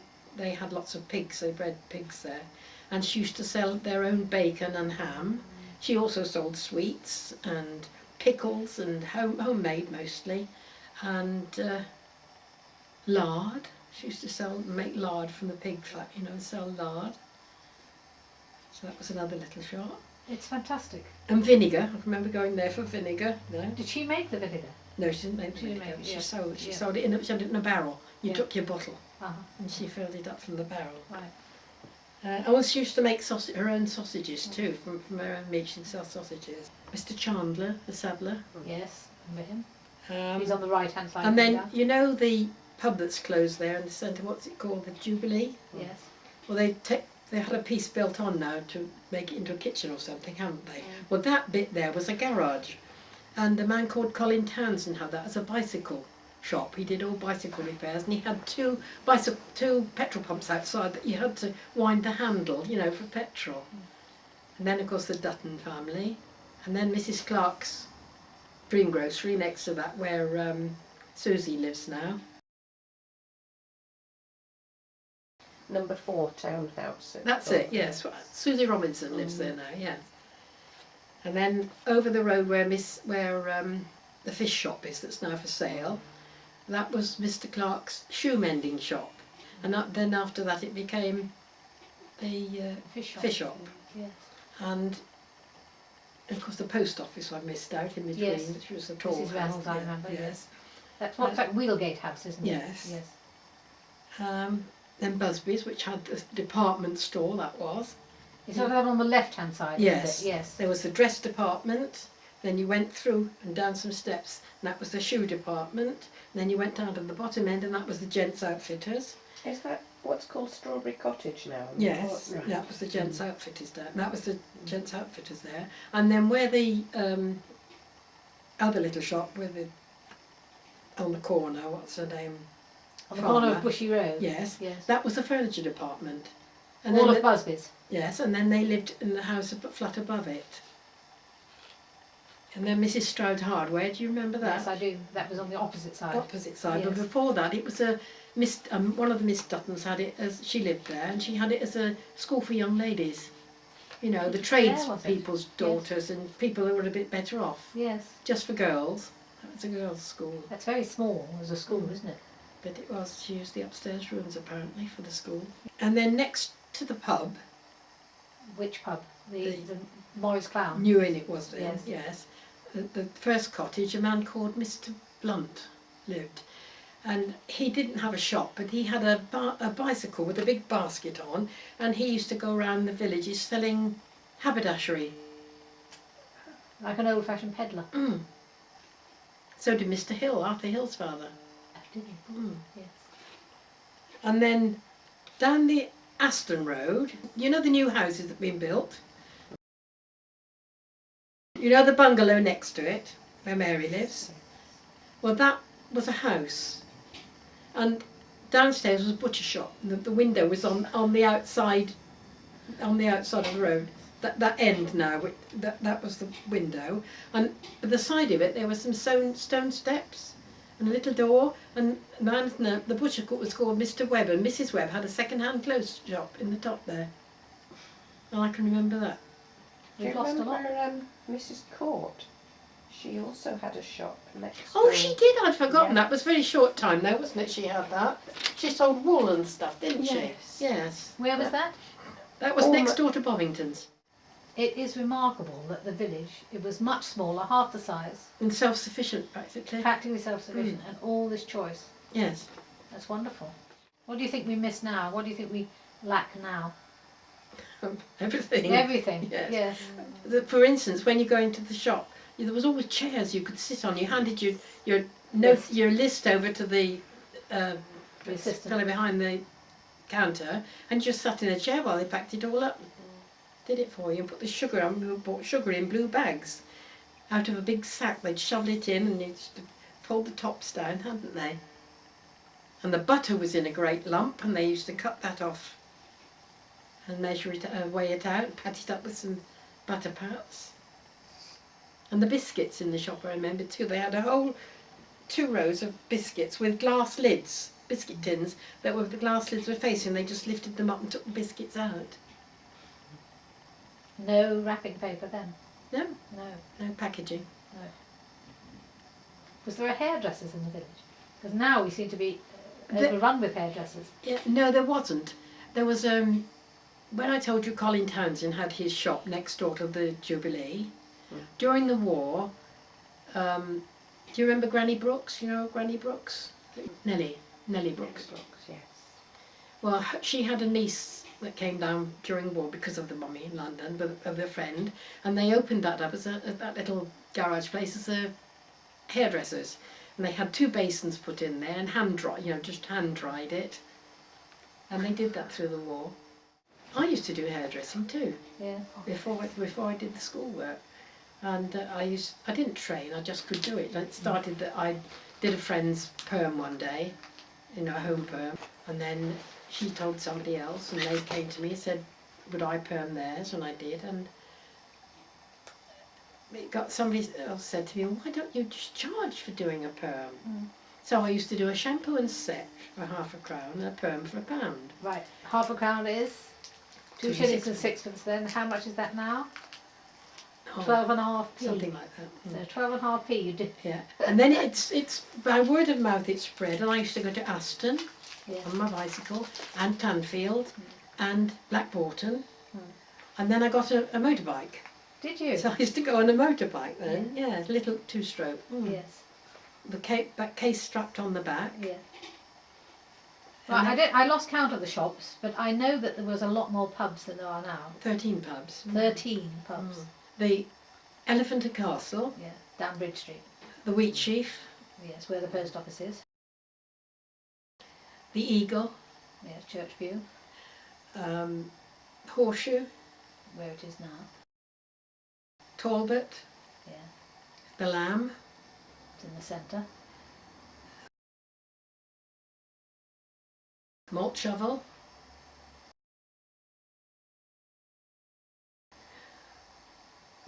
had lots of pigs, they bred pigs there. and she used to sell their own bacon and ham. She also sold sweets and pickles and homemade mostly, and lard. She used to make lard from the pig fat, you know, and sell lard. So that was another little shop. It's fantastic. And vinegar. I remember going there for vinegar. No. Did she make the vinegar? No, she didn't make the vinegar. She sold it in she had it in a barrel. You took your bottle and she filled it up from the barrel. Right. Oh, she used to make her own sausages too, from her own meat. She'd sell sausages. Mr. Chandler, the saddler. Yes, remember him. He's on the right hand side. And then, you know the pub that's closed there in the centre, what's it called, the Jubilee? Yes. Well, they had a piece built on now to make it into a kitchen or something, haven't they? Well, that bit there was a garage, and a man called Colin Townsend had that as a bicycle shop. He did all bicycle repairs, and he had two petrol pumps outside that you had to wind the handle, you know, for petrol. And then, of course, the Dutton family, and then Mrs. Clark's greengrocery next to that, where Susie lives now. Number 4 townhouse. That's it, yes. Susie Robinson lives there now, yes. And then over the road where the fish shop is, that's now for sale, that was Mr. Clark's shoe mending shop. And then after that it became the fish shop. Yes. And of course the post office I missed out in between, which was a tall Mrs. Reynolds, I remember, yes. That's what's that Wheelgate House, isn't it? Yes. Yes. Then Busby's, which had the department store, that was. Is that on the left-hand side? Yes. Isn't it? Yes. There was the dress department, then you went through and down some steps, and that was the shoe department. And then you went down to the bottom end, and that was the gents' outfitters. Is that what's called Strawberry Cottage now? Yes, that was the gents' outfitters there. That was the gents' outfitters there. And then where the other little shop, on the corner, what's her name? On the corner of Bushy Road? Yes. Yes. That was the furniture department. And all then of Busby's? Yes, and then they lived in the house flat above it. And then Mrs. Stroud's Hardware, do you remember that? Yes, I do. That was on the opposite side. Opposite side, yes. But before that it was one of the Miss Duttons had it as, she lived there, and she had it as a school for young ladies. You know, the tradespeople's daughters and people who were a bit better off. Yes. Just for girls. That was a girls' school. That's very small as a school, isn't it? But it was, she used the upstairs rooms apparently for the school. And then next to the pub. Which pub? The Morris Clown? New Inn it was then, yes. Yes. The first cottage, a man called Mr. Blunt lived. And he didn't have a shop, but he had a bicycle with a big basket on, and he used to go around the villages selling haberdashery. Like an old-fashioned peddler? Mm. So did Mr. Hill, Arthur Hill's father. Oh, did he? Mm. Yes. And then down the Aston Road, you know the new houses that have been built? You know the bungalow next to it, where Mary lives? Well, that was a house. And downstairs was a butcher shop. And the window was on the outside of the road. That end now, that was the window. And at the side of it there were some stone steps and a little door. And the butcher was called Mr. Webb, and Mrs. Webb had a second-hand clothes shop in the top there. And I can remember that. We've lost a lot. Mrs. Court? She also had a shop next door. Oh, she did, I'd forgotten that. It was a very short time though, wasn't it, she had that? She sold wool and stuff, didn't she? Yes. Where was that? That was next door to Bovington's. It is remarkable that the village, it was much smaller, half the size. And self-sufficient, practically. Practically self-sufficient, and all this choice. Yes. That's wonderful. What do you think we miss now? What do you think we lack now? Everything. Everything, yes. For instance, when you go into the shop, there was always chairs you could sit on. You handed your list over to the fellow behind the counter, and you just sat in a chair while they packed it all up. Did it for you and put the sugar on. We bought sugar in blue bags out of a big sack. They'd shovel it in and you'd fold the tops down, hadn't they? And the butter was in a great lump, and they used to cut that off and measure it, weigh it out, and pat it up with some butter pats. And the biscuits in the shop, I remember too. They had a whole 2 rows of biscuits with glass lids, biscuit tins that were the glass lids were facing. They just lifted them up and took the biscuits out. No wrapping paper then? No. No. No packaging. No. Was there a hairdressers in the village? Because now we seem to be overrun with hairdressers. Yeah, no, there wasn't. There was, when I told you Colin Townsend had his shop next door to the Jubilee, during the war, do you remember Granny Brooks? You know Granny Brooks? Nellie Brooks. Yes. Well, she had a niece that came down during war because of the bombing in London with a friend, and they opened that up as that little garage place as a hairdressers, and they had 2 basins put in there and just hand dried it, and they did that through the war. I used to do hairdressing too. Yeah. Before I did the schoolwork, and I didn't train, I just could do it. It started that I did a friend's perm one day, a home perm, and then she told somebody else, and they came to me and said, would I perm theirs, and I did, and somebody else said to me, why don't you just charge for doing a perm? So I used to do a shampoo and set for £0.50 and a perm for £1. Right, £0.50 is 2 shillings and 6pence then. How much is that now? 12.5p. Something like that. So 12.5p you did. Yeah, and then it's by word of mouth it spread, and I used to go to Aston on my bicycle, and Tanfield, and Blackbawton, and then I got a motorbike. Did you? So I used to go on a motorbike then, yeah, a little 2-stroke. Yes. The case strapped on the back. Yeah. Right, I lost count of the shops, but I know that there was a lot more pubs than there are now. 13 pubs. 13 pubs. The Elephant and Castle. Yeah, down Bridge Street. The Wheatsheaf. Yes, where the post office is. The Eagle. Yes, Churchview. Horseshoe. Where it is now. Talbot. Yeah. The Lamb. It's in the centre. Malt Shovel.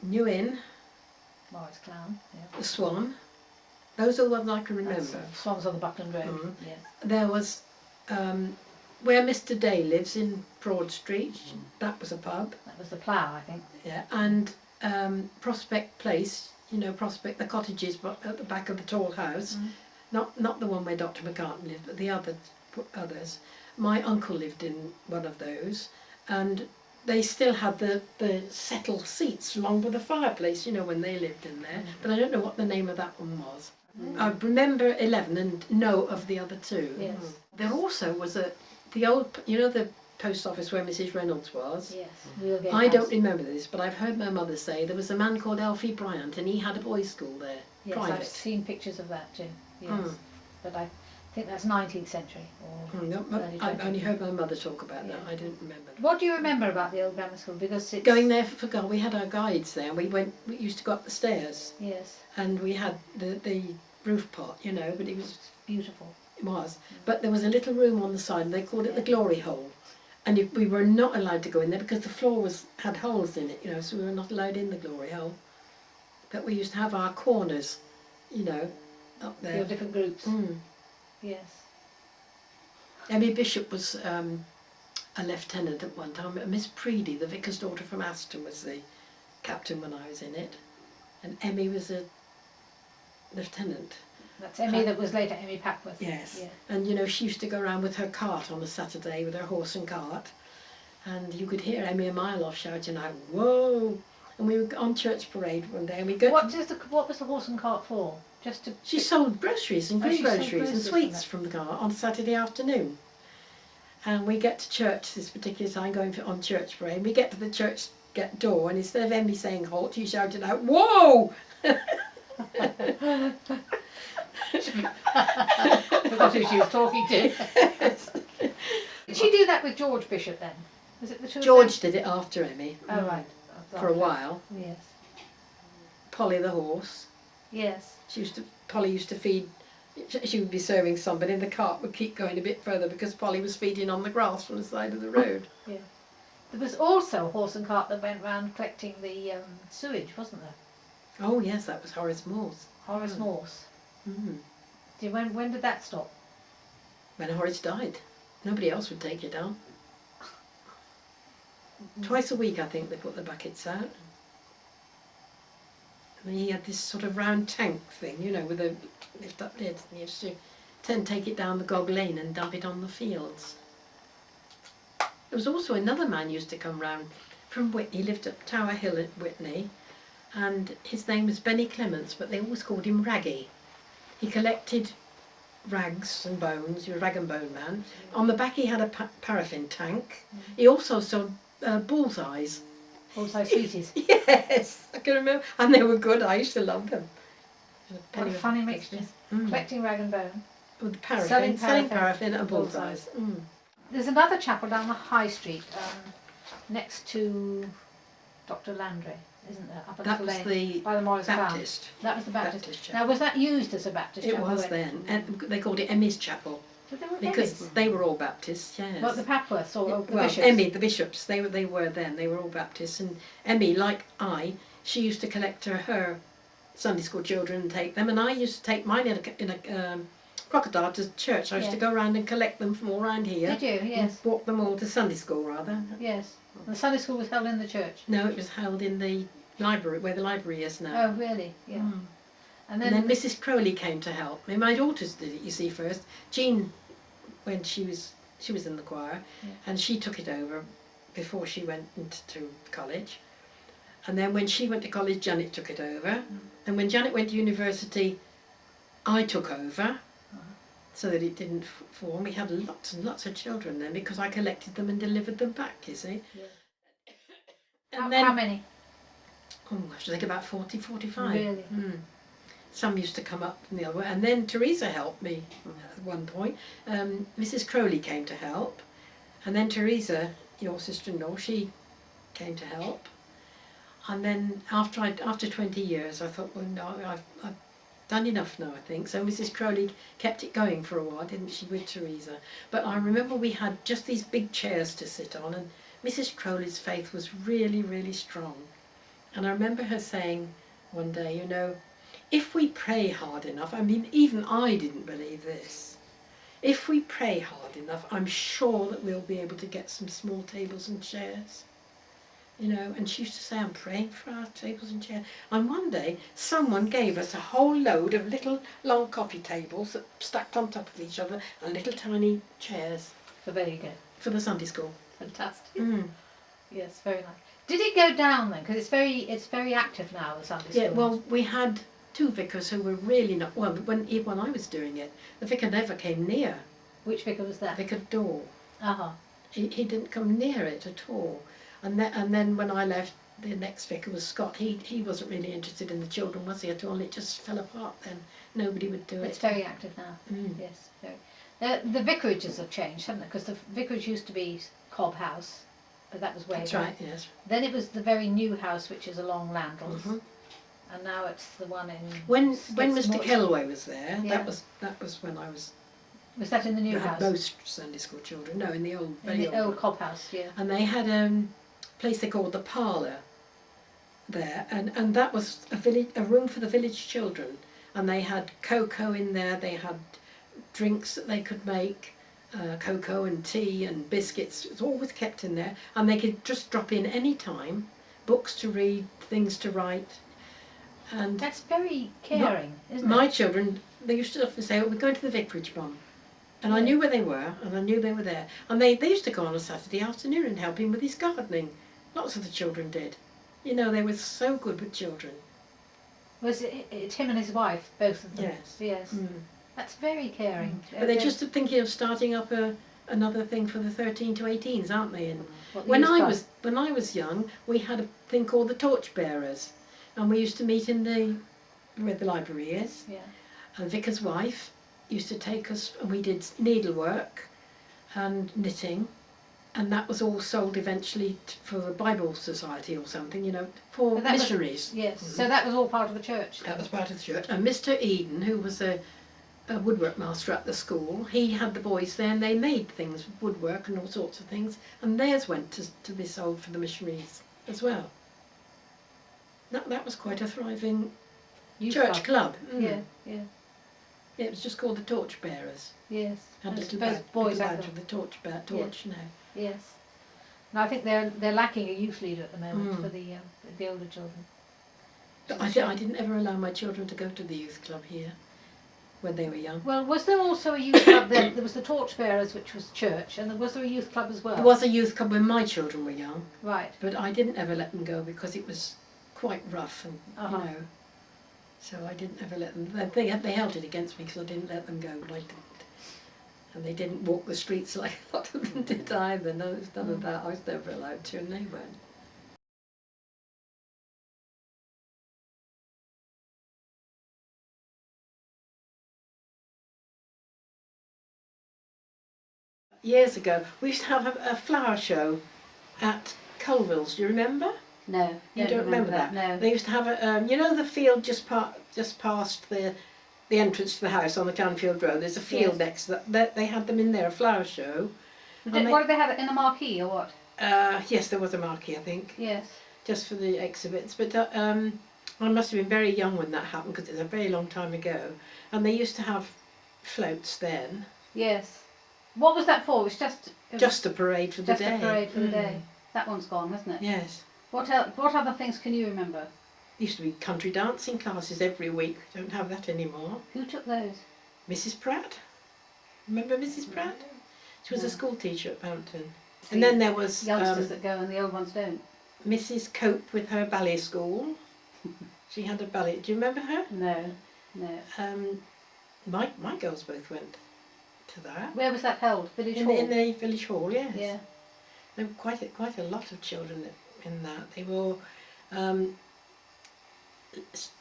New Inn. Morris Clown. Yeah. The Swan. Those are the ones I can remember. Swans on the Buckland Road. Yeah. There was where Mr. Day lives in Broad Street. That was a pub. That was the Plough, I think. Yeah, and Prospect Place. Prospect, the cottages at the back of the tall house. Not the one where Dr. McCartney lived, but the others. My uncle lived in one of those, and they still had the settle seats along with the fireplace, when they lived in there. But I don't know what the name of that one was. I remember 11 and know of the other 2. Yes. There also was the old, the post office where Mrs. Reynolds was. Yes. Wheelgate I House. don't remember this, but I've heard my mother say there was a man called Alfie Bryant, and he had a boys' school there. Yes, private. I've seen pictures of that too. Yes. But I think that's 19th century. Or No, early I've 20th. only heard my mother talk about that. Yeah. I didn't remember. What do you remember about the old grammar school? Because it's Going there for God, we had our guides there. We used to go up the stairs, Yes. and we had the roof pot, but it was Beautiful. it was. But there was a little room on the side, and they called it the glory hole. And we were not allowed to go in there because the floor had holes in it, so we were not allowed in the glory hole. But we used to have our corners, up there. Your different groups. Yes. Emmy Bishop was a lieutenant at one time. Miss Preedy, the vicar's daughter from Aston, was the captain when I was in it. And Emmy was a lieutenant. That's Emmy that was later Emmy Packworth. Yes. Yeah. And she used to go around with her cart on a Saturday with her horse and cart. And you could hear Emmy a mile off shouting out, "Whoa!" And we were on church parade one day, and we go. What was the horse and cart for? Just to. She sold groceries and she sold groceries and groceries sweets from the car on Saturday afternoon. And we get to church this particular time, on church parade. We get to the church door, and instead of Emmy saying halt, she shouted out, "Whoa!" Forgot who she was talking to. Did she do that with George Bishop then? Was it the two George of them? did it after Emmy. Oh right. For a while. Yes. Polly the horse. Yes. Polly used to feed. She would be serving somebody, and the cart would keep going a bit further because Polly was feeding on the grass from the side of the road. Yeah. There was also a horse and cart that went round collecting the sewage, wasn't there? Oh yes, that was Horace Moore's. Horace Morse. Mm. When did that stop? When Horace died. Nobody else would take it on. Twice a week, I think, they put the buckets out. And he had this sort of round tank thing, you know, with a lift-up lid, and he used to then take it down the Gog Lane and dump it on the fields. There was also another man used to come round from Witney, lived at Tower Hill at Witney, and his name was Benny Clements, but they always called him Raggy. He collected rags and bones, he was a rag and bone man. On the back he had a paraffin tank. He also sold bullseyes. Bullseye sweeties. Yes, I can remember. And they were good, I used to love them. What a funny mixture. Collecting rag and bone. With the paraffin, selling paraffin and bullseyes. There's another chapel down the High Street, next to Dr. Landry, isn't there? Up That was the by the Morris Baptist. Farm. That was the Baptist. chapel. Now, was that used as a Baptist It chapel? was then. And they called it Emmy's Chapel. But they were Because Emmys. they were all Baptists, yes. What, the Papworths or the well, bishops? Emmy, the bishops, they were then, they were all Baptists. And Emmy, like she used to collect her Sunday school children and take them. And I used to take mine in a crocodile to church. I used to go around and collect them from all around here. Did you? Yes. Walk them all to Sunday school, rather. Yes. And the Sunday school was held in the church? No, it was held in the library, where the library is now. Oh, really? Yeah. And then Mrs. Crowley came to help me. My daughters did it, you see, first. Jean, when she was in the choir, and she took it over before she went into college. And then when she went to college, Janet took it over. And when Janet went to university, I took over, so that it didn't fall. We had lots and lots of children then, because I collected them and delivered them back, you see. Yeah. And How many? Oh, I should think about 40, 45. Really? Some used to come up from the other way. And then Teresa helped me at one point. Mrs. Crowley came to help. And then Teresa, your sister-in-law, she came to help. And then after 20 years, I thought, well, no, I've done enough now, I think. So Mrs. Crowley kept it going for a while, didn't she, with Teresa? But I remember we had just these big chairs to sit on, and Mrs. Crowley's faith was really, really strong. And I remember her saying one day, you know, if we pray hard enough, I mean, even I didn't believe this. If we pray hard enough, I'm sure that we'll be able to get some small tables and chairs. You know, and she used to say, I'm praying for our tables and chairs. And one day, someone gave us a whole load of little long coffee tables that stacked on top of each other and little tiny chairs. So there you go. For the Sunday school. Fantastic. Yes, very nice. Did it go down then? Because it's very active now, the Sunday school. Yeah, well, we had two vicars who were really not, well, when I was doing it, the vicar never came near. Which vicar was that? Vicar Daw. Uh-huh. He didn't come near it at all. And then when I left, the next vicar was Scott. He wasn't really interested in the children, was he, at all? It just fell apart then. Nobody would do it. It's very active now. Yes, very. The vicarages have changed, haven't they? Because the vicarage used to be Cobb House, but that was way That's back. right, yes. Then it was the very new house, which is along Landels, and now it's the one in. When Mr. Kellaway was there, Yeah. that was when I was. Was that in the new house? Most Sunday school children. No, in the old, in the old Cobb House, yeah. And they had a place they called the parlour there, and that was a room for the village children, and they had cocoa in there. They had drinks that they could make, cocoa and tea and biscuits. It was always kept in there, and they could just drop in any time, books to read, things to write. And that's very caring, isn't it? My children, they used to often say, "Oh, we're going to the vicarage, Mum." And I knew where they were, and I knew they were there. And they used to go on a Saturday afternoon and help him with his gardening. Lots of the children did. You know, they were so good with children. Was it him and his wife, both of them? Yes. Yes. That's very caring. But they're just thinking of starting up another thing for the 13 to 18s, aren't they? And when I was young, we had a thing called the Torchbearers, and we used to meet in where the library is. Yeah. And Vicar's wife used to take us, and we did needlework and knitting, and that was all sold eventually for the Bible Society or something, you know, for missionaries. Yes, so that was all part of the church. That was part of the church. And Mr. Eden, who was a woodwork master at the school, he had the boys there, and they made things, woodwork and all sorts of things, and theirs went to be sold for the missionaries as well. That was quite a thriving church club. Yeah, yeah. Yeah, it was just called the Torchbearers. Yes. Had a little both boys badge with the torch, you know. Yes. And I think they're lacking a youth leader at the moment for the older children. But I didn't ever allow my children to go to the youth club here when they were young. Well, was there also a youth club then? There was the Torchbearers, which was church, and was there a youth club as well? There was a youth club when my children were young. Right. But I didn't ever let them go because it was quite rough and, you know, so I didn't ever let them. They held it against me because I didn't let them go. And they didn't walk the streets like a lot of them did either. No, there was none of that. I was never allowed to, and they weren't. Years ago, we used to have a flower show at Colville's. Do you remember? No, you don't remember that. No. They used to have a, you know, the field just past the entrance to the house on the Canfield Road. There's a field next to that. They had them in there, a flower show. What did they have, in a marquee or what? Yes, there was a marquee, I think. Yes. Just for the exhibits, but I must have been very young when that happened because it's a very long time ago. And they used to have floats then. Yes. What was that for? It was just a parade for the day. Just a parade for the day. That one's gone, hasn't it? Yes. What other things can you remember? Used to be country dancing classes every week. Don't have that anymore. Who took those? Mrs. Pratt. Remember Mrs. Pratt? She was a school teacher at Bampton. And then there was youngsters that go and the old ones don't. Mrs. Cope with her ballet school. She had a ballet. Do you remember her? No, no. My girls both went to that. Where was that held? Village Hall? In the village hall, yes. Yeah. There were quite a lot of children in that. They wore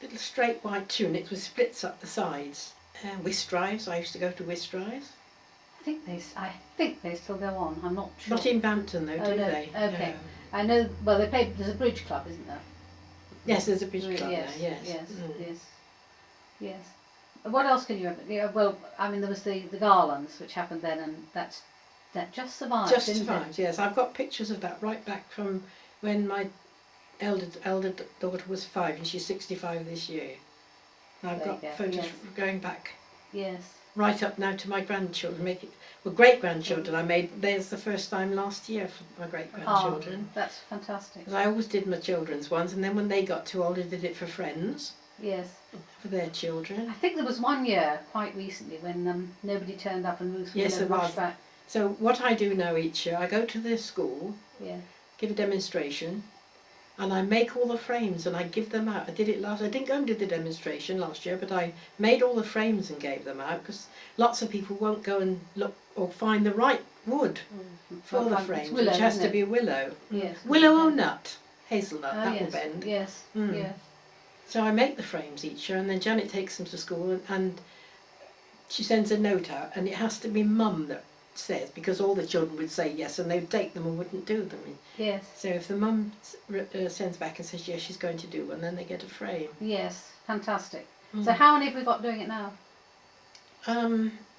little straight white tunics with splits up the sides. Whist drives. I used to go to whist drives. I think they still go on. I'm not sure. Not in Bampton though, do they? Okay. No. I know. Well, they play. There's a bridge club, isn't there? Yes, there's a bridge club yes, there. Yes. Yes. Yes. Yes. What else can you remember? Yeah, well, I mean, there was the Garlands, which happened then, and that just survived. Just survived. Yes, I've got pictures of that right back from when my elder daughter was 5, and she's 65 this year. And I've got photos going back. Yes. Right up now to my grandchildren, great grandchildren. I made theirs the first time last year for my great grandchildren. Oh, that's fantastic. Because I always did my children's ones, and then when they got too old, I did it for friends. Yes. For their children. I think there was one year quite recently when nobody turned up and Ruth rushed back. So what I do now each year, I go to the school, give a demonstration, and I make all the frames and I give them out. I didn't go and do the demonstration last year, but I made all the frames and gave them out because lots of people won't go and look or find the right wood for the frames, which has to be willow. Yes. Willow or nut, hazelnut, that will bend. Yes. Yes. So I make the frames each year, and then Janet takes them to school and she sends a note out, and it has to be Mum that says, because all the children would say yes and they'd take them and wouldn't do them. Yes. So if the mum sends back and says yes, she's going to do one, then they get a frame. Yes, fantastic. So how many have we got doing it now?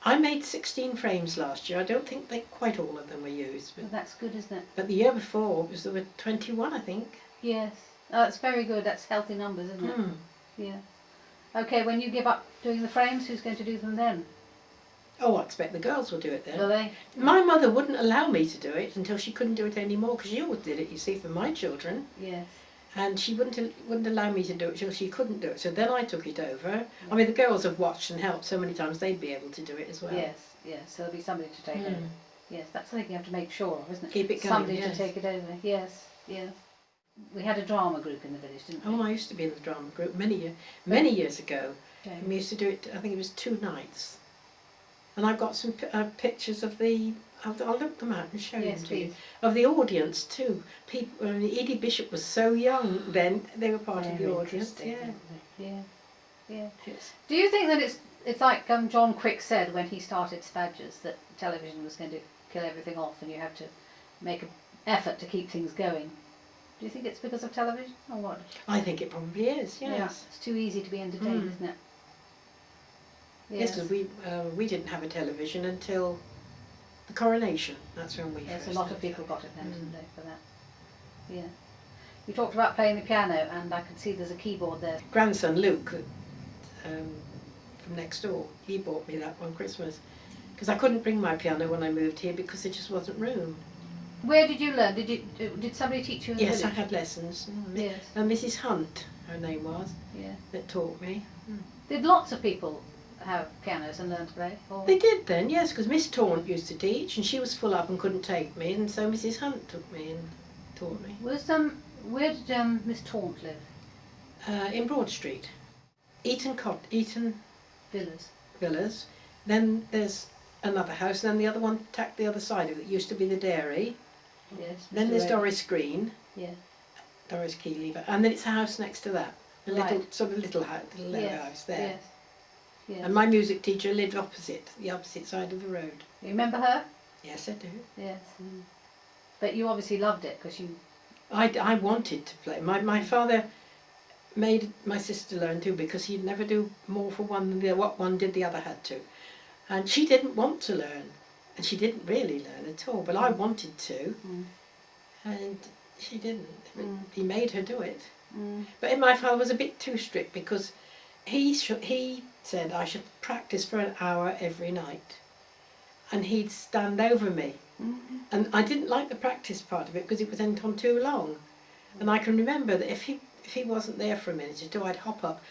I made 16 frames last year. I don't think quite all of them were used. But, well, that's good, isn't it? But the year before, there were 21, I think. Yes. Oh, that's very good. That's healthy numbers, isn't it? Yeah. Okay, when you give up doing the frames, who's going to do them then? Oh, I expect the girls will do it then. Will they? My mother wouldn't allow me to do it until she couldn't do it anymore, because she always did it, you see, for my children. Yes. And she wouldn't allow me to do it till she couldn't do it. So then I took it over. I mean, the girls have watched and helped so many times, they'd be able to do it as well. Yes, yes. So there'll be somebody to take over. Yes, that's something you have to make sure of, isn't it? Keep it going, somebody to take it over. Yes, yes. We had a drama group in the village, didn't we? Oh, I used to be in the drama group many years ago. Okay. And we used to do it, I think it was 2 nights. And I've got some pictures of I'll look them out and show them to you. Of the audience too. People, Edie Bishop was so young then, they were part of the audience. Yeah. Yes. Do you think that it's like John Quick said when he started Spadgers, that television was going to kill everything off and you have to make an effort to keep things going? Do you think it's because of television or what? I think it probably is, yes. Yeah, it's too easy to be entertained, isn't it? Yes, because we didn't have a television until the coronation. That's when we first. Yes, a lot of people got it then, didn't they, for that? Yeah. You talked about playing the piano, and I can see there's a keyboard there. Grandson Luke, from next door, he bought me that one Christmas, because I couldn't bring my piano when I moved here because there just wasn't room. Where did you learn? Did somebody teach you in the Yes, I village? had lessons. Yes. And Mrs. Hunt, her name was, Yeah. that taught me. Did lots of people have pianos and learn to play? Or? They did then, yes, because Miss Taunt used to teach, and she was full up and couldn't take me, and so Mrs. Hunt took me and taught me. Where did Miss Taunt live? In Broad Street, Eton Villas. Villas. Then there's another house, and then the other one tacked the other side of it. It used to be the dairy. Yes. Then Mr. there's Ray. Doris Green. Yeah. Doris Keylever, and then it's a house next to that, a little Right. sort of little house, Yes. house there. Yes. Yes. And my music teacher lived the opposite side of the road. You remember her? Yes, I do. Yes. But you obviously loved it because you. I wanted to play. My father made my sister learn too, because he'd never do more for one than what one did the other had to. And she didn't want to learn, and she didn't really learn at all, but I wanted to, and she didn't. But he made her do it. But my father was a bit too strict, because he said I should practice for an hour every night, and he'd stand over me. And I didn't like the practice part of it because it went on too long. And I can remember that if he wasn't there for a minute or two, I'd hop up,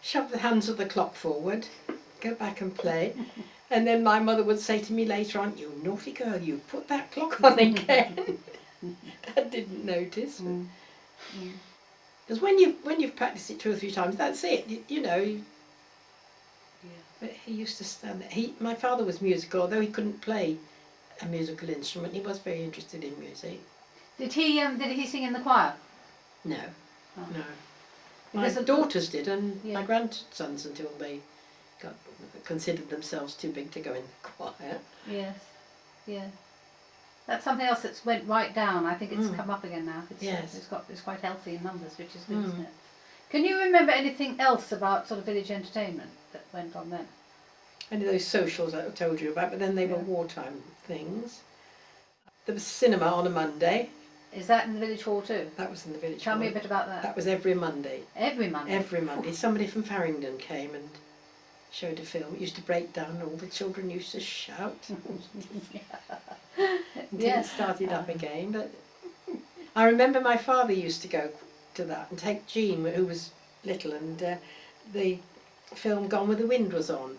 shove the hands of the clock forward, go back and play. And then my mother would say to me later on, "You naughty girl, you put that clock on again." I didn't notice. Because when you've practiced it 2 or 3 times, that's it. You know. But he used to stand there. My father was musical, although he couldn't play a musical instrument. He was very interested in music. Did he sing in the choir? No, Oh. no. My daughters did, and Yeah. my grandsons, until they considered themselves too big to go in the choir. Yes. Yeah. That's something else that's went right down. I think it's come up again now. Yes. It's quite healthy in numbers, which is good, isn't it? Can you remember anything else about sort of village entertainment that went on then? Any of those socials I told you about, but then they were wartime things. There was cinema on a Monday. Is that in the village hall too? That was in the village Tell hall. me a bit about that. That was every Monday. Every Monday? Every Monday. Somebody from Farringdon came and showed a film. It used to break down, and all the children used to shout until it started up again. But I remember my father used to go to that and take Jean, who was little, and the film Gone with the Wind was on.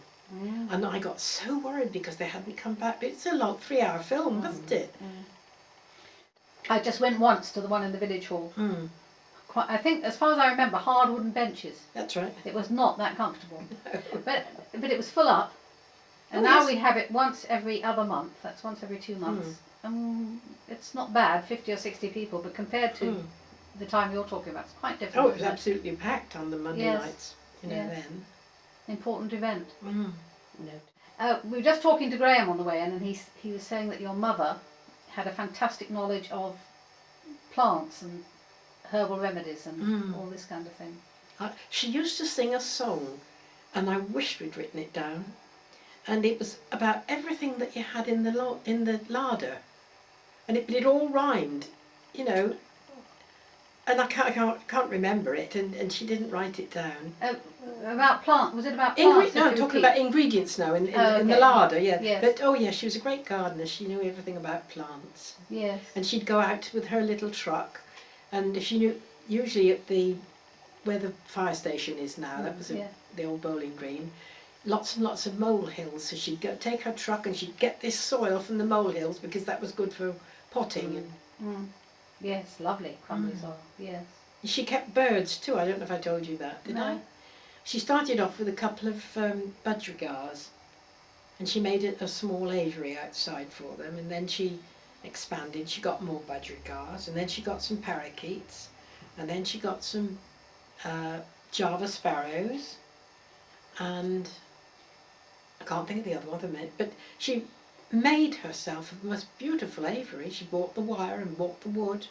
And I got so worried because they hadn't come back. But it's a long 3-hour film, wasn't it? I just went once to the one in the village hall. I think, as far as I remember, hard wooden benches. That's right. It was not that comfortable. But it was full up. And Oh, now yes. we have it once every other month. That's once every 2 months. It's not bad, 50 or 60 people, but compared to the time you're talking about, it's quite different. Oh, it was absolutely packed on the Monday nights, then. Important event. We were just talking to Graham on the way in, and he was saying that your mother had a fantastic knowledge of plants and herbal remedies and all this kind of thing. She used to sing a song, and I wish we'd written it down, and it was about everything that you had in the larder, and it all rhymed, you know. And I can't remember it, and she didn't write it down. About plant? Was it about plants? No, I'm talking about ingredients now in the larder. Yeah. Yes. But she was a great gardener. She knew everything about plants. Yes. And she'd go out with her little truck, and if she knew, usually at where the fire station is now, that was the old bowling green, lots and lots of molehills. So she'd take her truck and she'd get this soil from the molehills because that was good for potting. Yes, lovely crumbly soil. Yes. She kept birds too. I don't know if I told you that, did I? She started off with a couple of budgerigars, and she made a small aviary outside for them, and then she expanded. She got more budgerigars, and then she got some parakeets, and then she got some Java sparrows, and I can't think of the other one for a minute, but she made herself the most beautiful aviary. She bought the wire and bought the wood,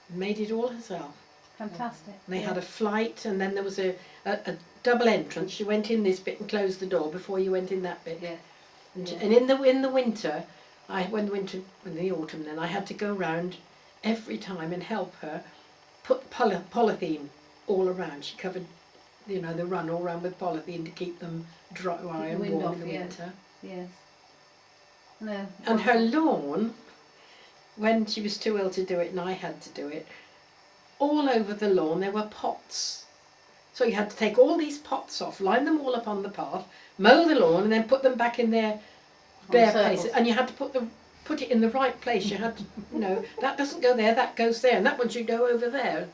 and made it all herself. Fantastic. And they had a flight, and then there was a double entrance. You went in this bit and closed the door before you went in that bit. Yes. And in the winter, in the autumn then, I had to go round every time and help her put polythene all around. She covered, the run all around with polythene to keep them dry and warm in the winter. Yes. No. And her lawn when she was too ill to do it and I had to do it, all over the lawn there were pots. So you had to take all these pots off, line them all up on the path, mow the lawn, and then put them back in their bare places. And you had to put it in the right place. You had to, you know, that doesn't go there, that goes there, and that one should go over there.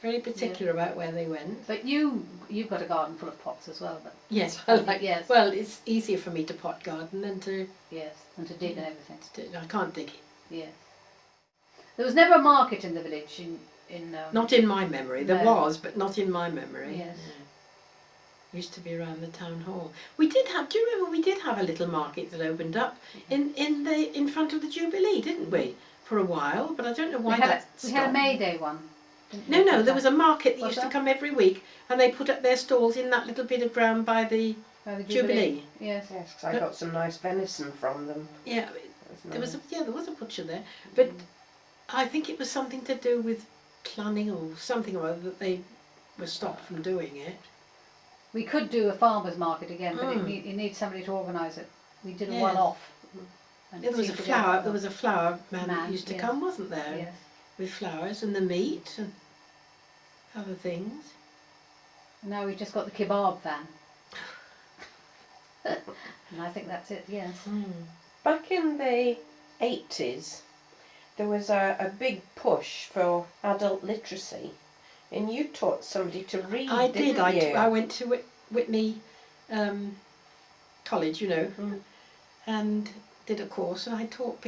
Very particular about where they went. But you've got a garden full of pots as well. But yes, yes. Well, it's easier for me to pot garden than to and to dig and everything. I can't dig it. Yes. There was never a market in the village not in my memory. No. There was, but not in my memory. Yes. No. Used to be around the town hall. We did have. Do you remember we did have a little market that opened up in front of the Jubilee, didn't we? For a while, but I don't know why that stopped. We had a May Day one. No, there was a market that used to come every week, and they put up their stalls in that little bit of ground by the Jubilee. Yes. Yes, because I got some nice venison from them. Yeah, there was a butcher there, but I think it was something to do with planning or something or other that they were stopped from doing it. We could do a farmers' market again, but it needs somebody to organise it. We did a one-off. There was a flower man that used to come, wasn't there? Yes. With flowers and the meat and other things. Now we've just got the kebab van. And I think that's it, yes. Back in the 80s, there was a big push for adult literacy, and you taught somebody to read, didn't you? I went to Whitney College, you know, and did a course, and I taught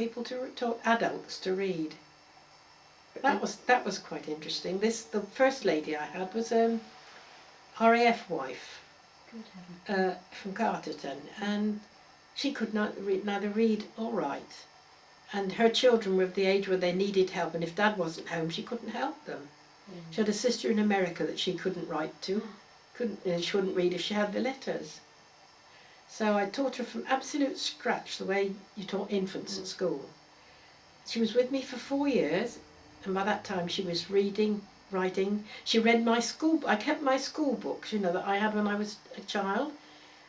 adults to read. That was quite interesting. The first lady I had was RAF wife from Carterton, and she could neither read or write, and her children were of the age where they needed help, and if Dad wasn't home she couldn't help them. She had a sister in America that she couldn't write to, she couldn't read if she had the letters. So I taught her from absolute scratch the way you taught infants at school. She was with me for 4 years, and by that time she was reading, writing. She read I kept my school books, you know, that I had when I was a child,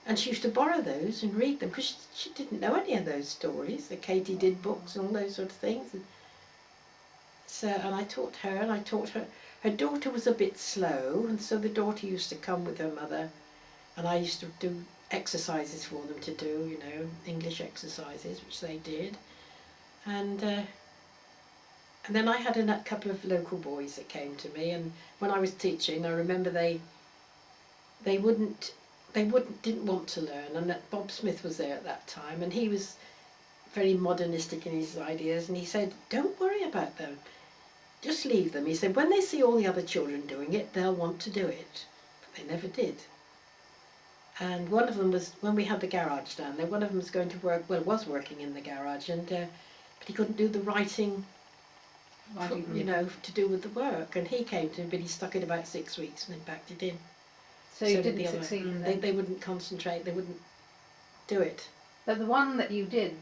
and she used to borrow those and read them, because she didn't know any of those stories, the Katie did books and all those sort of things. And I taught her, and I taught her. Her daughter was a bit slow, and so the daughter used to come with her mother, and I used to do exercises for them to do, you know, English exercises, which they did. And then I had a couple of local boys that came to me, and when I was teaching, I remember they didn't want to learn, and that Bob Smith was there at that time, and he was very modernistic in his ideas, and he said, don't worry about them, just leave them. He said, when they see all the other children doing it, they'll want to do it. But they never did. And one of them was, when we had the garage down there, one of them was going to work, well, was working in the garage, and but he couldn't do the writing, you know, to do with the work. And he came to me, but he stuck it about 6 weeks and then backed it in. So you didn't succeed in that? They wouldn't concentrate, they wouldn't do it. But the one that you did,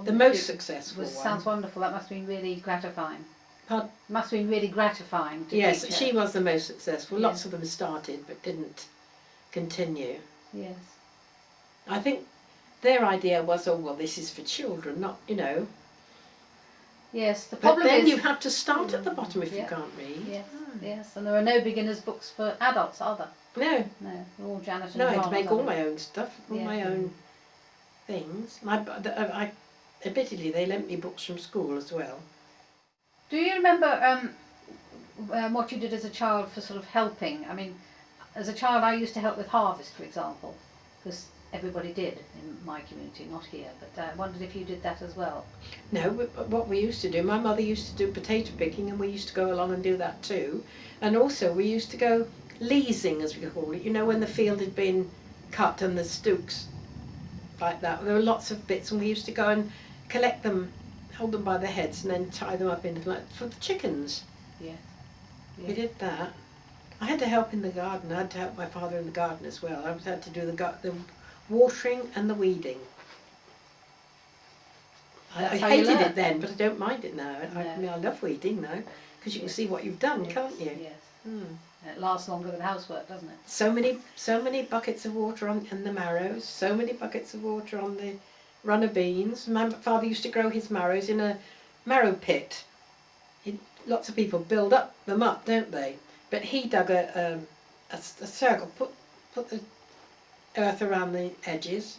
the most successful one. Sounds wonderful. That must have been really gratifying. Pardon? Must have been really gratifying to Yes, teach her. she was the most successful. Lots of them started but didn't continue. Yes. I think their idea was, oh well, this is for children, not, you know. Yes, the problem but then is you have to start at the bottom if you can't read. Yes, yes, and there are no beginners' books for adults, are there? No. No, they're all Janet and No, I had John, to make all my own stuff, all my own things. Admittedly, they lent me books from school as well. Do you remember what you did as a child for sort of helping? I mean, as a child I used to help with harvest, for example, because everybody did in my community, not here, but I wondered if you did that as well. No, what we used to do, my mother used to do potato picking, and we used to go along and do that too. And also we used to go leasing, as we call it, you know, when the field had been cut and the stooks like that. There were lots of bits, and we used to go and collect them, hold them by the heads, and then tie them up into, like, for the chickens. Yeah. We did that. I had to help in the garden. I had to help my father in the garden as well. I had to do the watering and the weeding. I hated it then, but I don't mind it now. I mean, I love weeding now, because you can see what you've done, can't you? Yes. And it lasts longer than housework, doesn't it? So many buckets of water in the marrows, so many buckets of water on the runner beans. My father used to grow his marrows in a marrow pit. Lots of people build them up, don't they? But he dug a circle, put the earth around the edges,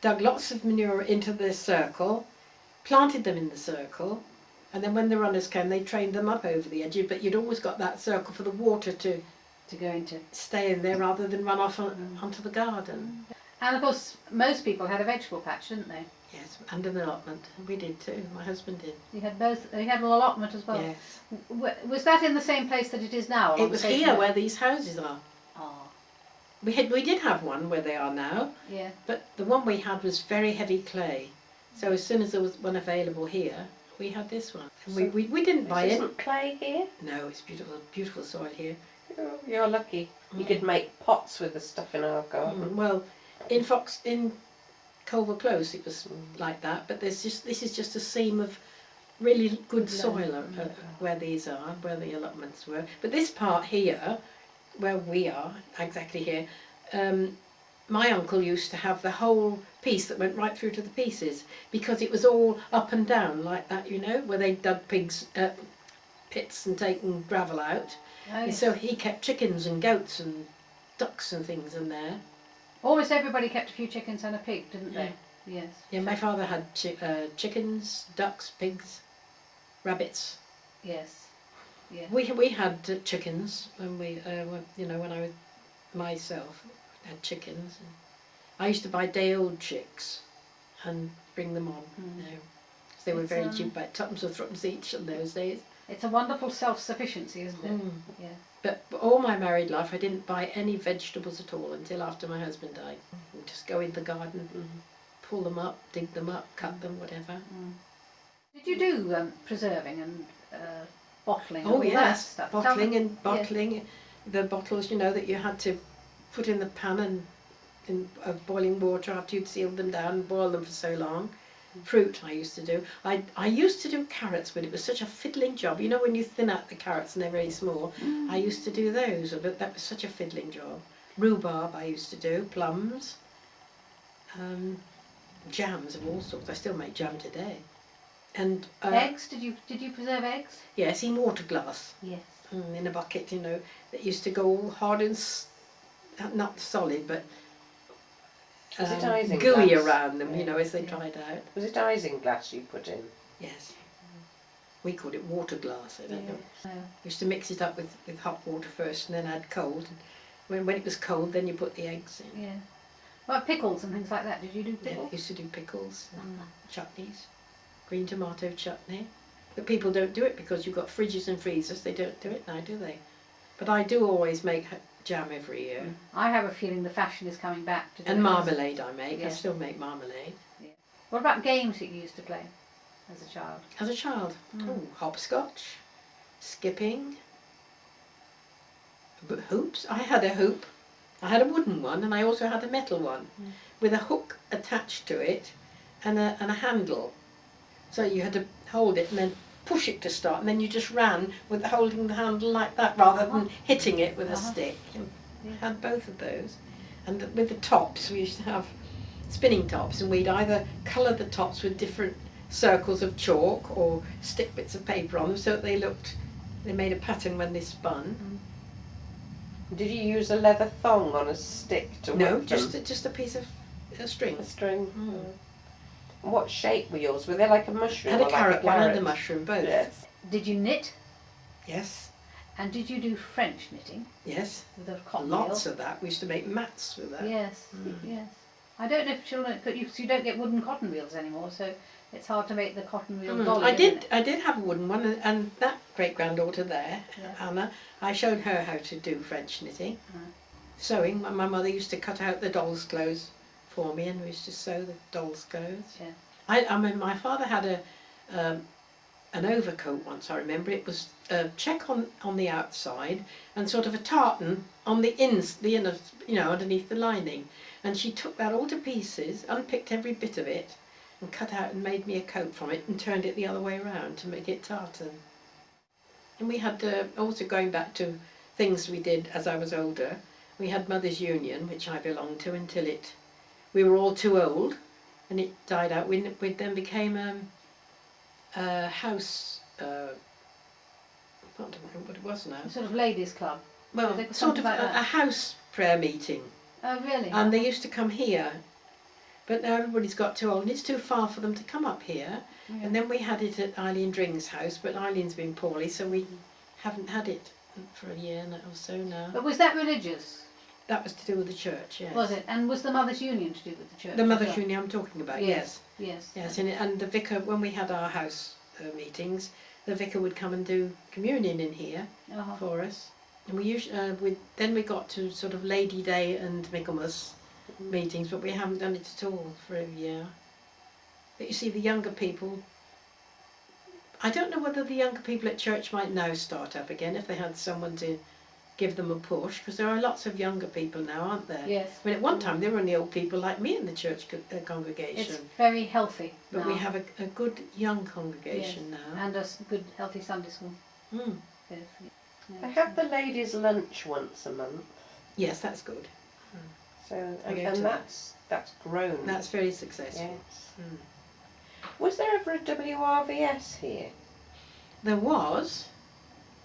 dug lots of manure into the circle, planted them in the circle, and then when the runners came, they trained them up over the edge. But you'd always got that circle for the water to go into, stay in there rather than run off onto the garden. And of course, most people had a vegetable patch, didn't they? Yes, and an allotment. We did too. My husband did. You had both. You had an allotment as well. Yes. Was that in the same place that it is now? It was here where these houses are. Oh. We did have one where they are now. Yeah. But the one we had was very heavy clay. So as soon as there was one available here, we had this one. And so we didn't buy it. Isn't clay here? No, it's beautiful, beautiful soil here. Oh, you're lucky. You could make pots with the stuff in our garden. Well, in Culver Close it was like that, but this is just a seam of really good soil where these are, where the allotments were. But this part here, where we are, exactly here, my uncle used to have the whole piece that went right through to the pieces, because it was all up and down like that, you know, where they dug pits and taken gravel out. Oh, yes. So he kept chickens and goats and ducks and things in there. Almost everybody kept a few chickens and a pig, didn't they? Yes. Yeah, my father had chickens, ducks, pigs, rabbits. Yes. Yeah. We had chickens when when I was myself had chickens. And I used to buy day-old chicks and bring them on. You know, 'cause they were very cheap, about twopence or threepence each in those days. It's a wonderful self-sufficiency, isn't it? Yeah. But all my married life, I didn't buy any vegetables at all until after my husband died. We'd just go in the garden, pull them up, dig them up, cut them, whatever. Did you do preserving and bottling? Oh and all yes, that stuff? bottling. The bottles, you know, that you had to put in the pan and of boiling water after you'd sealed them down and boil them for so long. Fruit I used to do. I used to do carrots, but it was such a fiddling job. You know, when you thin out the carrots and they're very small, I used to do those, but that was such a fiddling job. Rhubarb I used to do, plums, jams of all sorts. I still make jam today. And eggs? Did you preserve eggs? Yes, in water glass. Yes. In a bucket, you know, that used to go all hard and not solid, but was it isinglass? Gooey around them, you know, as they dried out. Was it isinglass you put in? Yes. We called it water glass, I don't know. No. We used to mix it up with hot water first and then add cold. And when it was cold, then you put the eggs in. Yeah. Well, pickles and things like that. Did you do pickles? Yeah, used to do pickles, chutneys, green tomato chutney. But people don't do it because you've got fridges and freezers. They don't do it now, do they? But I do always make jam every year. I have a feeling the fashion is coming back to do and marmalade I make. Yeah. I still make marmalade. Yeah. What about games that you used to play as a child? As a child? Oh, hopscotch, skipping, hoops. I had a hoop. I had a wooden one and I also had a metal one with a hook attached to it and a handle. So you had to hold it and then push it to start, and then you just ran with holding the handle like that rather than hitting it with a stick. And had both of those. And with the tops, we used to have spinning tops, and we'd either colour the tops with different circles of chalk or stick bits of paper on them so that they made a pattern when they spun. Did you use a leather thong on a stick to whip them? No, just a piece of string. A string. What shape were yours? Were they like a mushroom? I had a carrot like one and a mushroom, both. Yes. Did you knit? Yes. And did you do French knitting? Yes. With a cotton Lots reel? of that. We used to make mats with that. Yes, yes. I don't know if children, but you don't get wooden cotton reels anymore, so it's hard to make the cotton reel dolly. I did have a wooden one, and that great granddaughter there, Anna, I showed her how to do French knitting. Sewing. My mother used to cut out the doll's clothes for me, and we used to sew the doll's clothes. Yeah. I mean, my father had an overcoat once. I remember it was a check on the outside and sort of a tartan on the inner, you know, underneath the lining. And she took that all to pieces, unpicked every bit of it, and cut out and made me a coat from it and turned it the other way around to make it tartan. And we had also, going back to things we did as I was older, we had Mothers' Union, which I belonged to until we were all too old, and it died out. We then became house, I can't remember what it was now. A sort of ladies' club. Well, sort of like a house prayer meeting. Oh, really? And they used to come here, but now everybody's got too old and it's too far for them to come up here. Yeah. And then we had it at Eileen Dring's house, but Eileen's been poorly, so we haven't had it for a year or so now. But was that religious? That was to do with the church, yes. Was it? And was the Mothers' Union to do with the church? The Mothers' Union I'm talking about, yes. Yes. Yes, and the vicar, when we had our house meetings, the vicar would come and do communion in here for us. And we usually, then we got to sort of Lady Day and Michaelmas meetings, but we haven't done it at all for a year. But you see, the younger people, I don't know whether the younger people at church might now start up again if they had someone to give them a push, because there are lots of younger people now, aren't there? Yes. I mean, at one time there were only old people like me in the church congregation. It's very healthy But now. we have a good young congregation now. And a good healthy Sunday school. Mm. Yes. I have the ladies' lunch once a month. Yes, that's good. So I go and to that's grown. That's very successful. Yes. Mm. Was there ever a WRVS here? There was.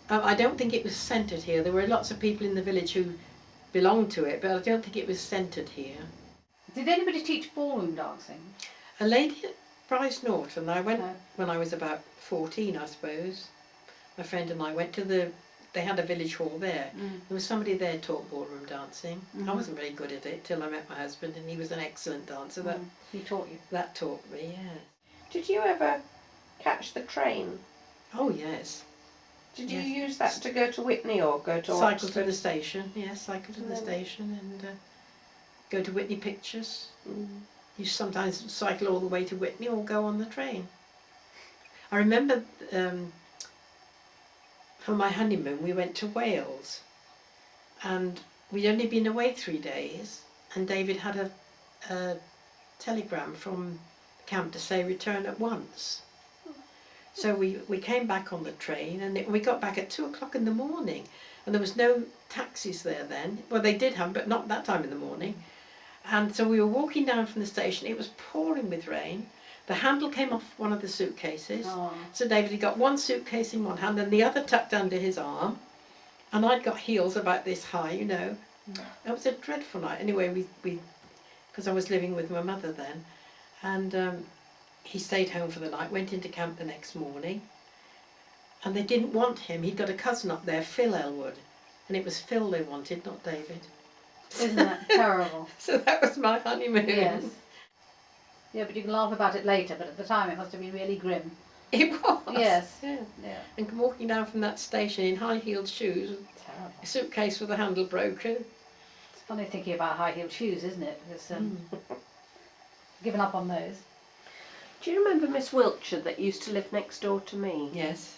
I don't think it was centred here. There were lots of people in the village who belonged to it, but I don't think it was centred here. Did anybody teach ballroom dancing? A lady at Bryce Norton, I went when I was about 14, I suppose. My friend and I went to they had a village hall there. There was somebody there taught ballroom dancing. I wasn't very good at it till I met my husband, and he was an excellent dancer. He taught you? That taught me, yeah. Did you ever catch the train? Oh, yes. Did you use that to go to Whitney or go to Cycle Oxford? to the station, yes, cycle to the station and go to Whitney Pictures. You sometimes cycle all the way to Whitney or go on the train. I remember for my honeymoon we went to Wales and we'd only been away 3 days and David had a telegram from camp to say return at once. So we came back on the train and we got back at 2 o'clock in the morning and there was no taxis there then. Well, they did have, but not that time in the morning. And so we were walking down from the station. It was pouring with rain. The handle came off one of the suitcases. So David had got one suitcase in one hand and the other tucked under his arm. And I'd got heels about this high, you know. It was a dreadful night. Anyway, because I was living with my mother then. And he stayed home for the night, went into camp the next morning, and they didn't want him. He'd got a cousin up there, Vera Elward, and it was Phil they wanted, not David. Isn't that terrible? So that was my honeymoon. Yes. Yeah, but you can laugh about it later, but at the time it must have been really grim. It was. Yes. Yeah. Yeah. And walking down from that station in high-heeled shoes, Terrible. a suitcase with the handle broken. It's funny thinking about high-heeled shoes, isn't it? Because given up on those. Do you remember Miss Wiltshire that used to live next door to me? Yes.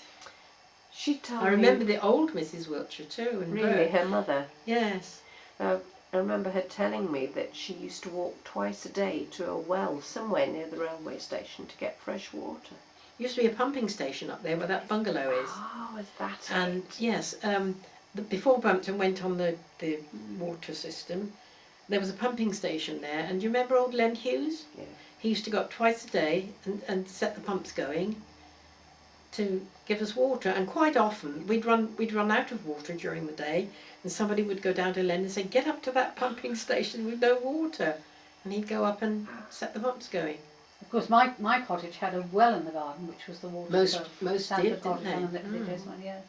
She told I me... remember the old Mrs. Wiltshire too. And Really, Bert. her mother? Yes. I remember her telling me that she used to walk twice a day to a well somewhere near the railway station to get fresh water. Used to be a pumping station up there where that bungalow is. Oh, is that And it? yes, before Bampton went on the water system, there was a pumping station there. And do you remember old Len Hughes? Yeah. He used to go up twice a day and set the pumps going to give us water. And quite often we'd run out of water during the day, and somebody would go down to Len and say, "Get up to that pumping station with no water," and he'd go up and set the pumps going. Of course, my cottage had a well in the garden, which was the water. Most Sandford did, cottage, didn't one they? of the biggest one, yes.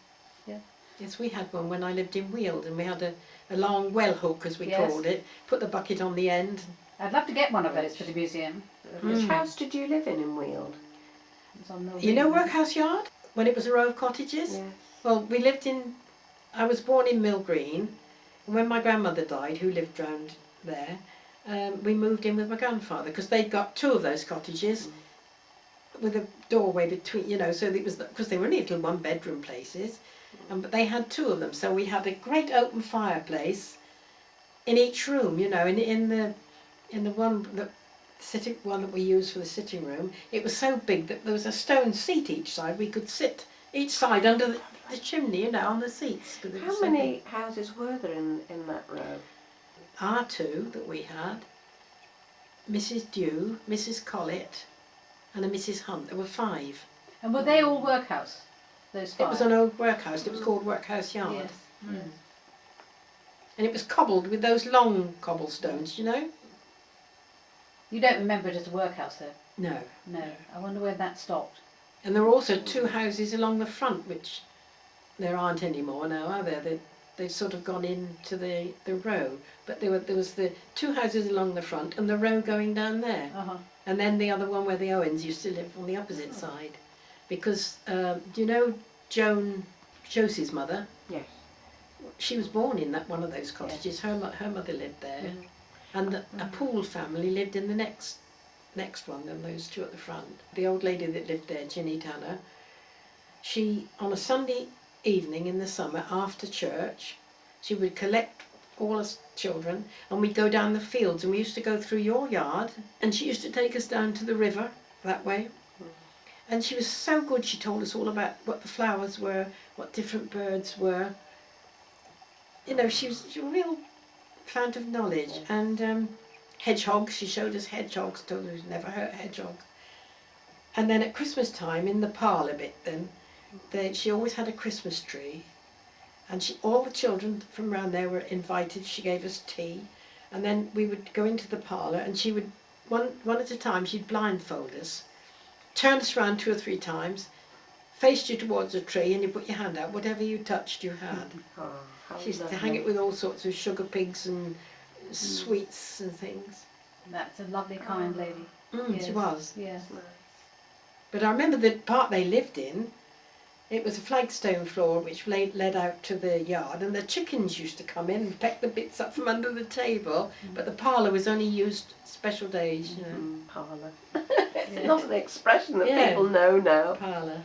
Yeah. Yes, we had one when I lived in Weald, and we had a long well hook, as we Yes. called it. Put the bucket on the end. I'd love to get one of those for the museum. Which house did you live in Weald? It's on the You know ring. Workhouse Yard, when it was a row of cottages? Yes. Well, we lived I was born in Mill Green, and when my grandmother died, who lived round there, we moved in with my grandfather, because they'd got 2 of those cottages with a doorway between, you know, so it was, because they were only little 1-bedroom places, but they had 2 of them, so we had a great open fireplace in each room, you know, in the one that we used for the sitting room. It was so big that there was a stone seat each side. We could sit each side under the chimney, you know, on the seats. How many houses were there in that row? Our 2 that we had, Mrs. Dew, Mrs. Collett and a Mrs. Hunt. There were 5. And were they all workhouse, those 5? It was an old workhouse. It was called Workhouse Yard. Yes. Yes. And it was cobbled with those long cobblestones, you know? You don't remember it as a workhouse though? No. No. I wonder when that stopped. And there were also 2 houses along the front, which there aren't anymore now, are there? They've sort of gone into the row. But there was the 2 houses along the front and the row going down there. And then the other one where the Owens used to live on the opposite side. Because, do you know Josie's mother? Yes. She was born in one of those cottages. Her mother lived there. And a Poole family lived in the next one, than those 2 at the front. The old lady that lived there, Ginny Tanner, she, on a Sunday evening in the summer after church, she would collect all us children and we'd go down the fields, and we used to go through your yard, and she used to take us down to the river that way. And she was so good. She told us all about what the flowers were, what different birds were. You know, she was a real fount of knowledge. And hedgehogs, she showed us hedgehogs, told us never hurt hedgehogs. And then at Christmas time, in the parlour bit then, she always had a Christmas tree, and all the children from around there were invited. She gave us tea, and then we would go into the parlour, and she would, one at a time, she'd blindfold us, turn us round 2 or 3 times, faced you towards a tree, and you put your hand out, whatever you touched you had. She used to hang it with all sorts of sugar pigs and sweets and things. That's a lovely, kind lady. She was. Yes. But I remember the part they lived in, it was a flagstone floor which led out to the yard, and the chickens used to come in and peck the bits up from under the table, but the parlour was only used special days, you know. Parlour. It's not an expression that people know now. Parlour.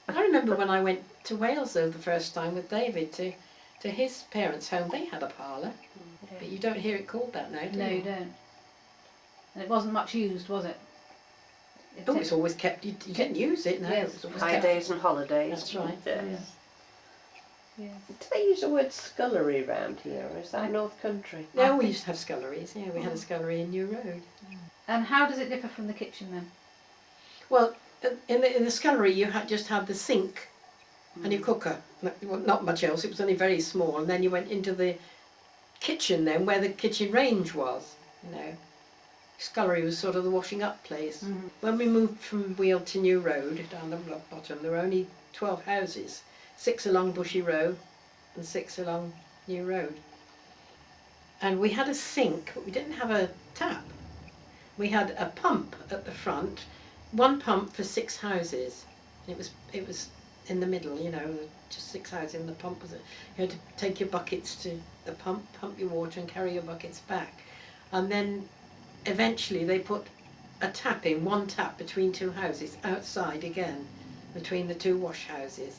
I remember when I went to Wales though the first time with David to his parents' home, they had a parlour, but you don't hear it called that now, do you? No, you don't. And it wasn't much used, was it? It's always kept, you didn't use it, no. Yes. It was always High kept. days and holidays. That's right. Yes. Yes. Do they use the word scullery round here, or is that North Country? No, we used to have sculleries, we had a scullery in New Road. And how does it differ from the kitchen then? Well, in the scullery you just had the sink and your cooker, not much else, it was only very small, and then you went into the kitchen then where the kitchen range was, you know. Scullery was sort of the washing up place. When we moved from Weald to New Road, down the bottom, there were only 12 houses, 6 along Bushy Row and 6 along New Road. And we had a sink, but we didn't have a tap. We had a pump at the front, 1 pump for 6 houses. It was in the middle, you know, just 6 houses, and the pump was, you had to take your buckets to the pump your water and carry your buckets back. And then eventually they put a tap in, 1 tap between 2 houses, outside again, between the 2 wash houses,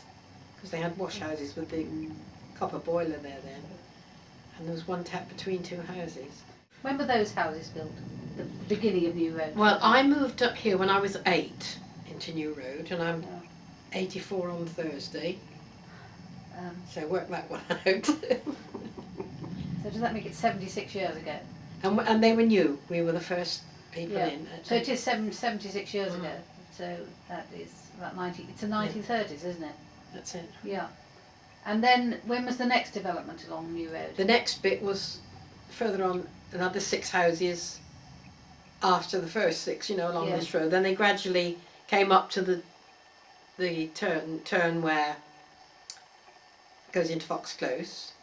because they had wash houses with the copper boiler there then, and there was 1 tap between 2 houses. When were those houses built? The beginning of New Road? Well, I moved up here when I was 8 into New Road, and I'm 84 on Thursday, so work that one out. So does that make it 76 years ago? And they were new. We were the first people in. So it is 76 years ago. So that is about 90. It's the 1930s, isn't it? That's it. Yeah. And then when was the next development along New Road? The next bit was further on, another 6 houses after the first 6, you know, along this road. Then they gradually came up to the turn where it goes into Fox Close.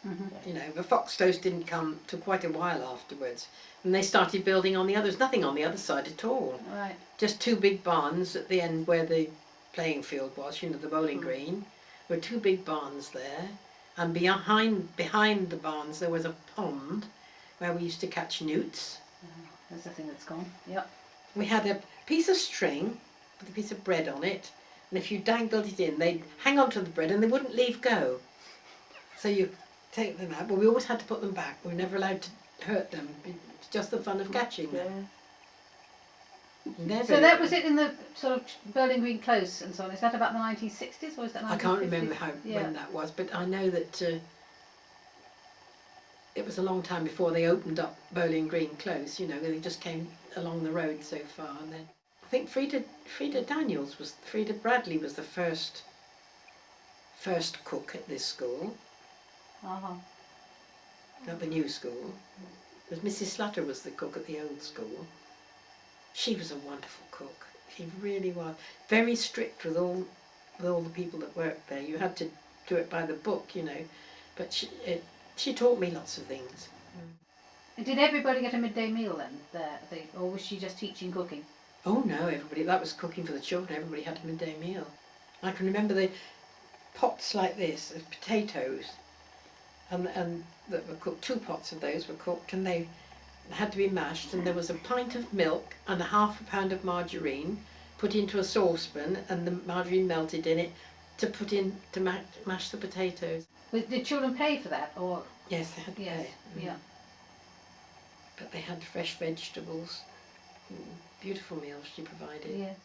You know, but Fox Close didn't come till quite a while afterwards, and they started building on the others. Nothing on the other side at all. Right. Just 2 big barns at the end where the playing field was, you know, the bowling green. There were 2 big barns there, and behind the barns there was a pond where we used to catch newts. There's the thing that's gone. Yep. We had a piece of string with a piece of bread on it, and if you dangled it in, they'd hang on to the bread and they wouldn't leave go. So you take them out, but we always had to put them back. We were never allowed to hurt them. It's just the fun of catching them. So that was it in the sort of Bowling Green Close and so on. Is that about the 1960s or is that 1950s? I can't remember when that was, but I know that it was a long time before they opened up Bowling Green Close. You know, they just came along the road so far, and then I think Frida Bradley was the first cook at this school, at the new school. Because Mrs. Slatter was the cook at the old school. She was a wonderful cook. She really was. Very strict with all the people that worked there. You had to do it by the book, you know. But she taught me lots of things. And did everybody get a midday meal then, or was she just teaching cooking? Oh no, everybody. That was cooking for the children. Everybody had a midday meal. I can remember the pots like this of potatoes, and that were cooked. 2 pots of those were cooked, and they had to be mashed. And there was a pint of milk and a ½ pound of margarine put into a saucepan, and the margarine melted in it to put in to mash the potatoes. Did children pay for that, or? Yes, they had to pay. Yeah. But they had fresh vegetables. Beautiful meals she provided. Yes.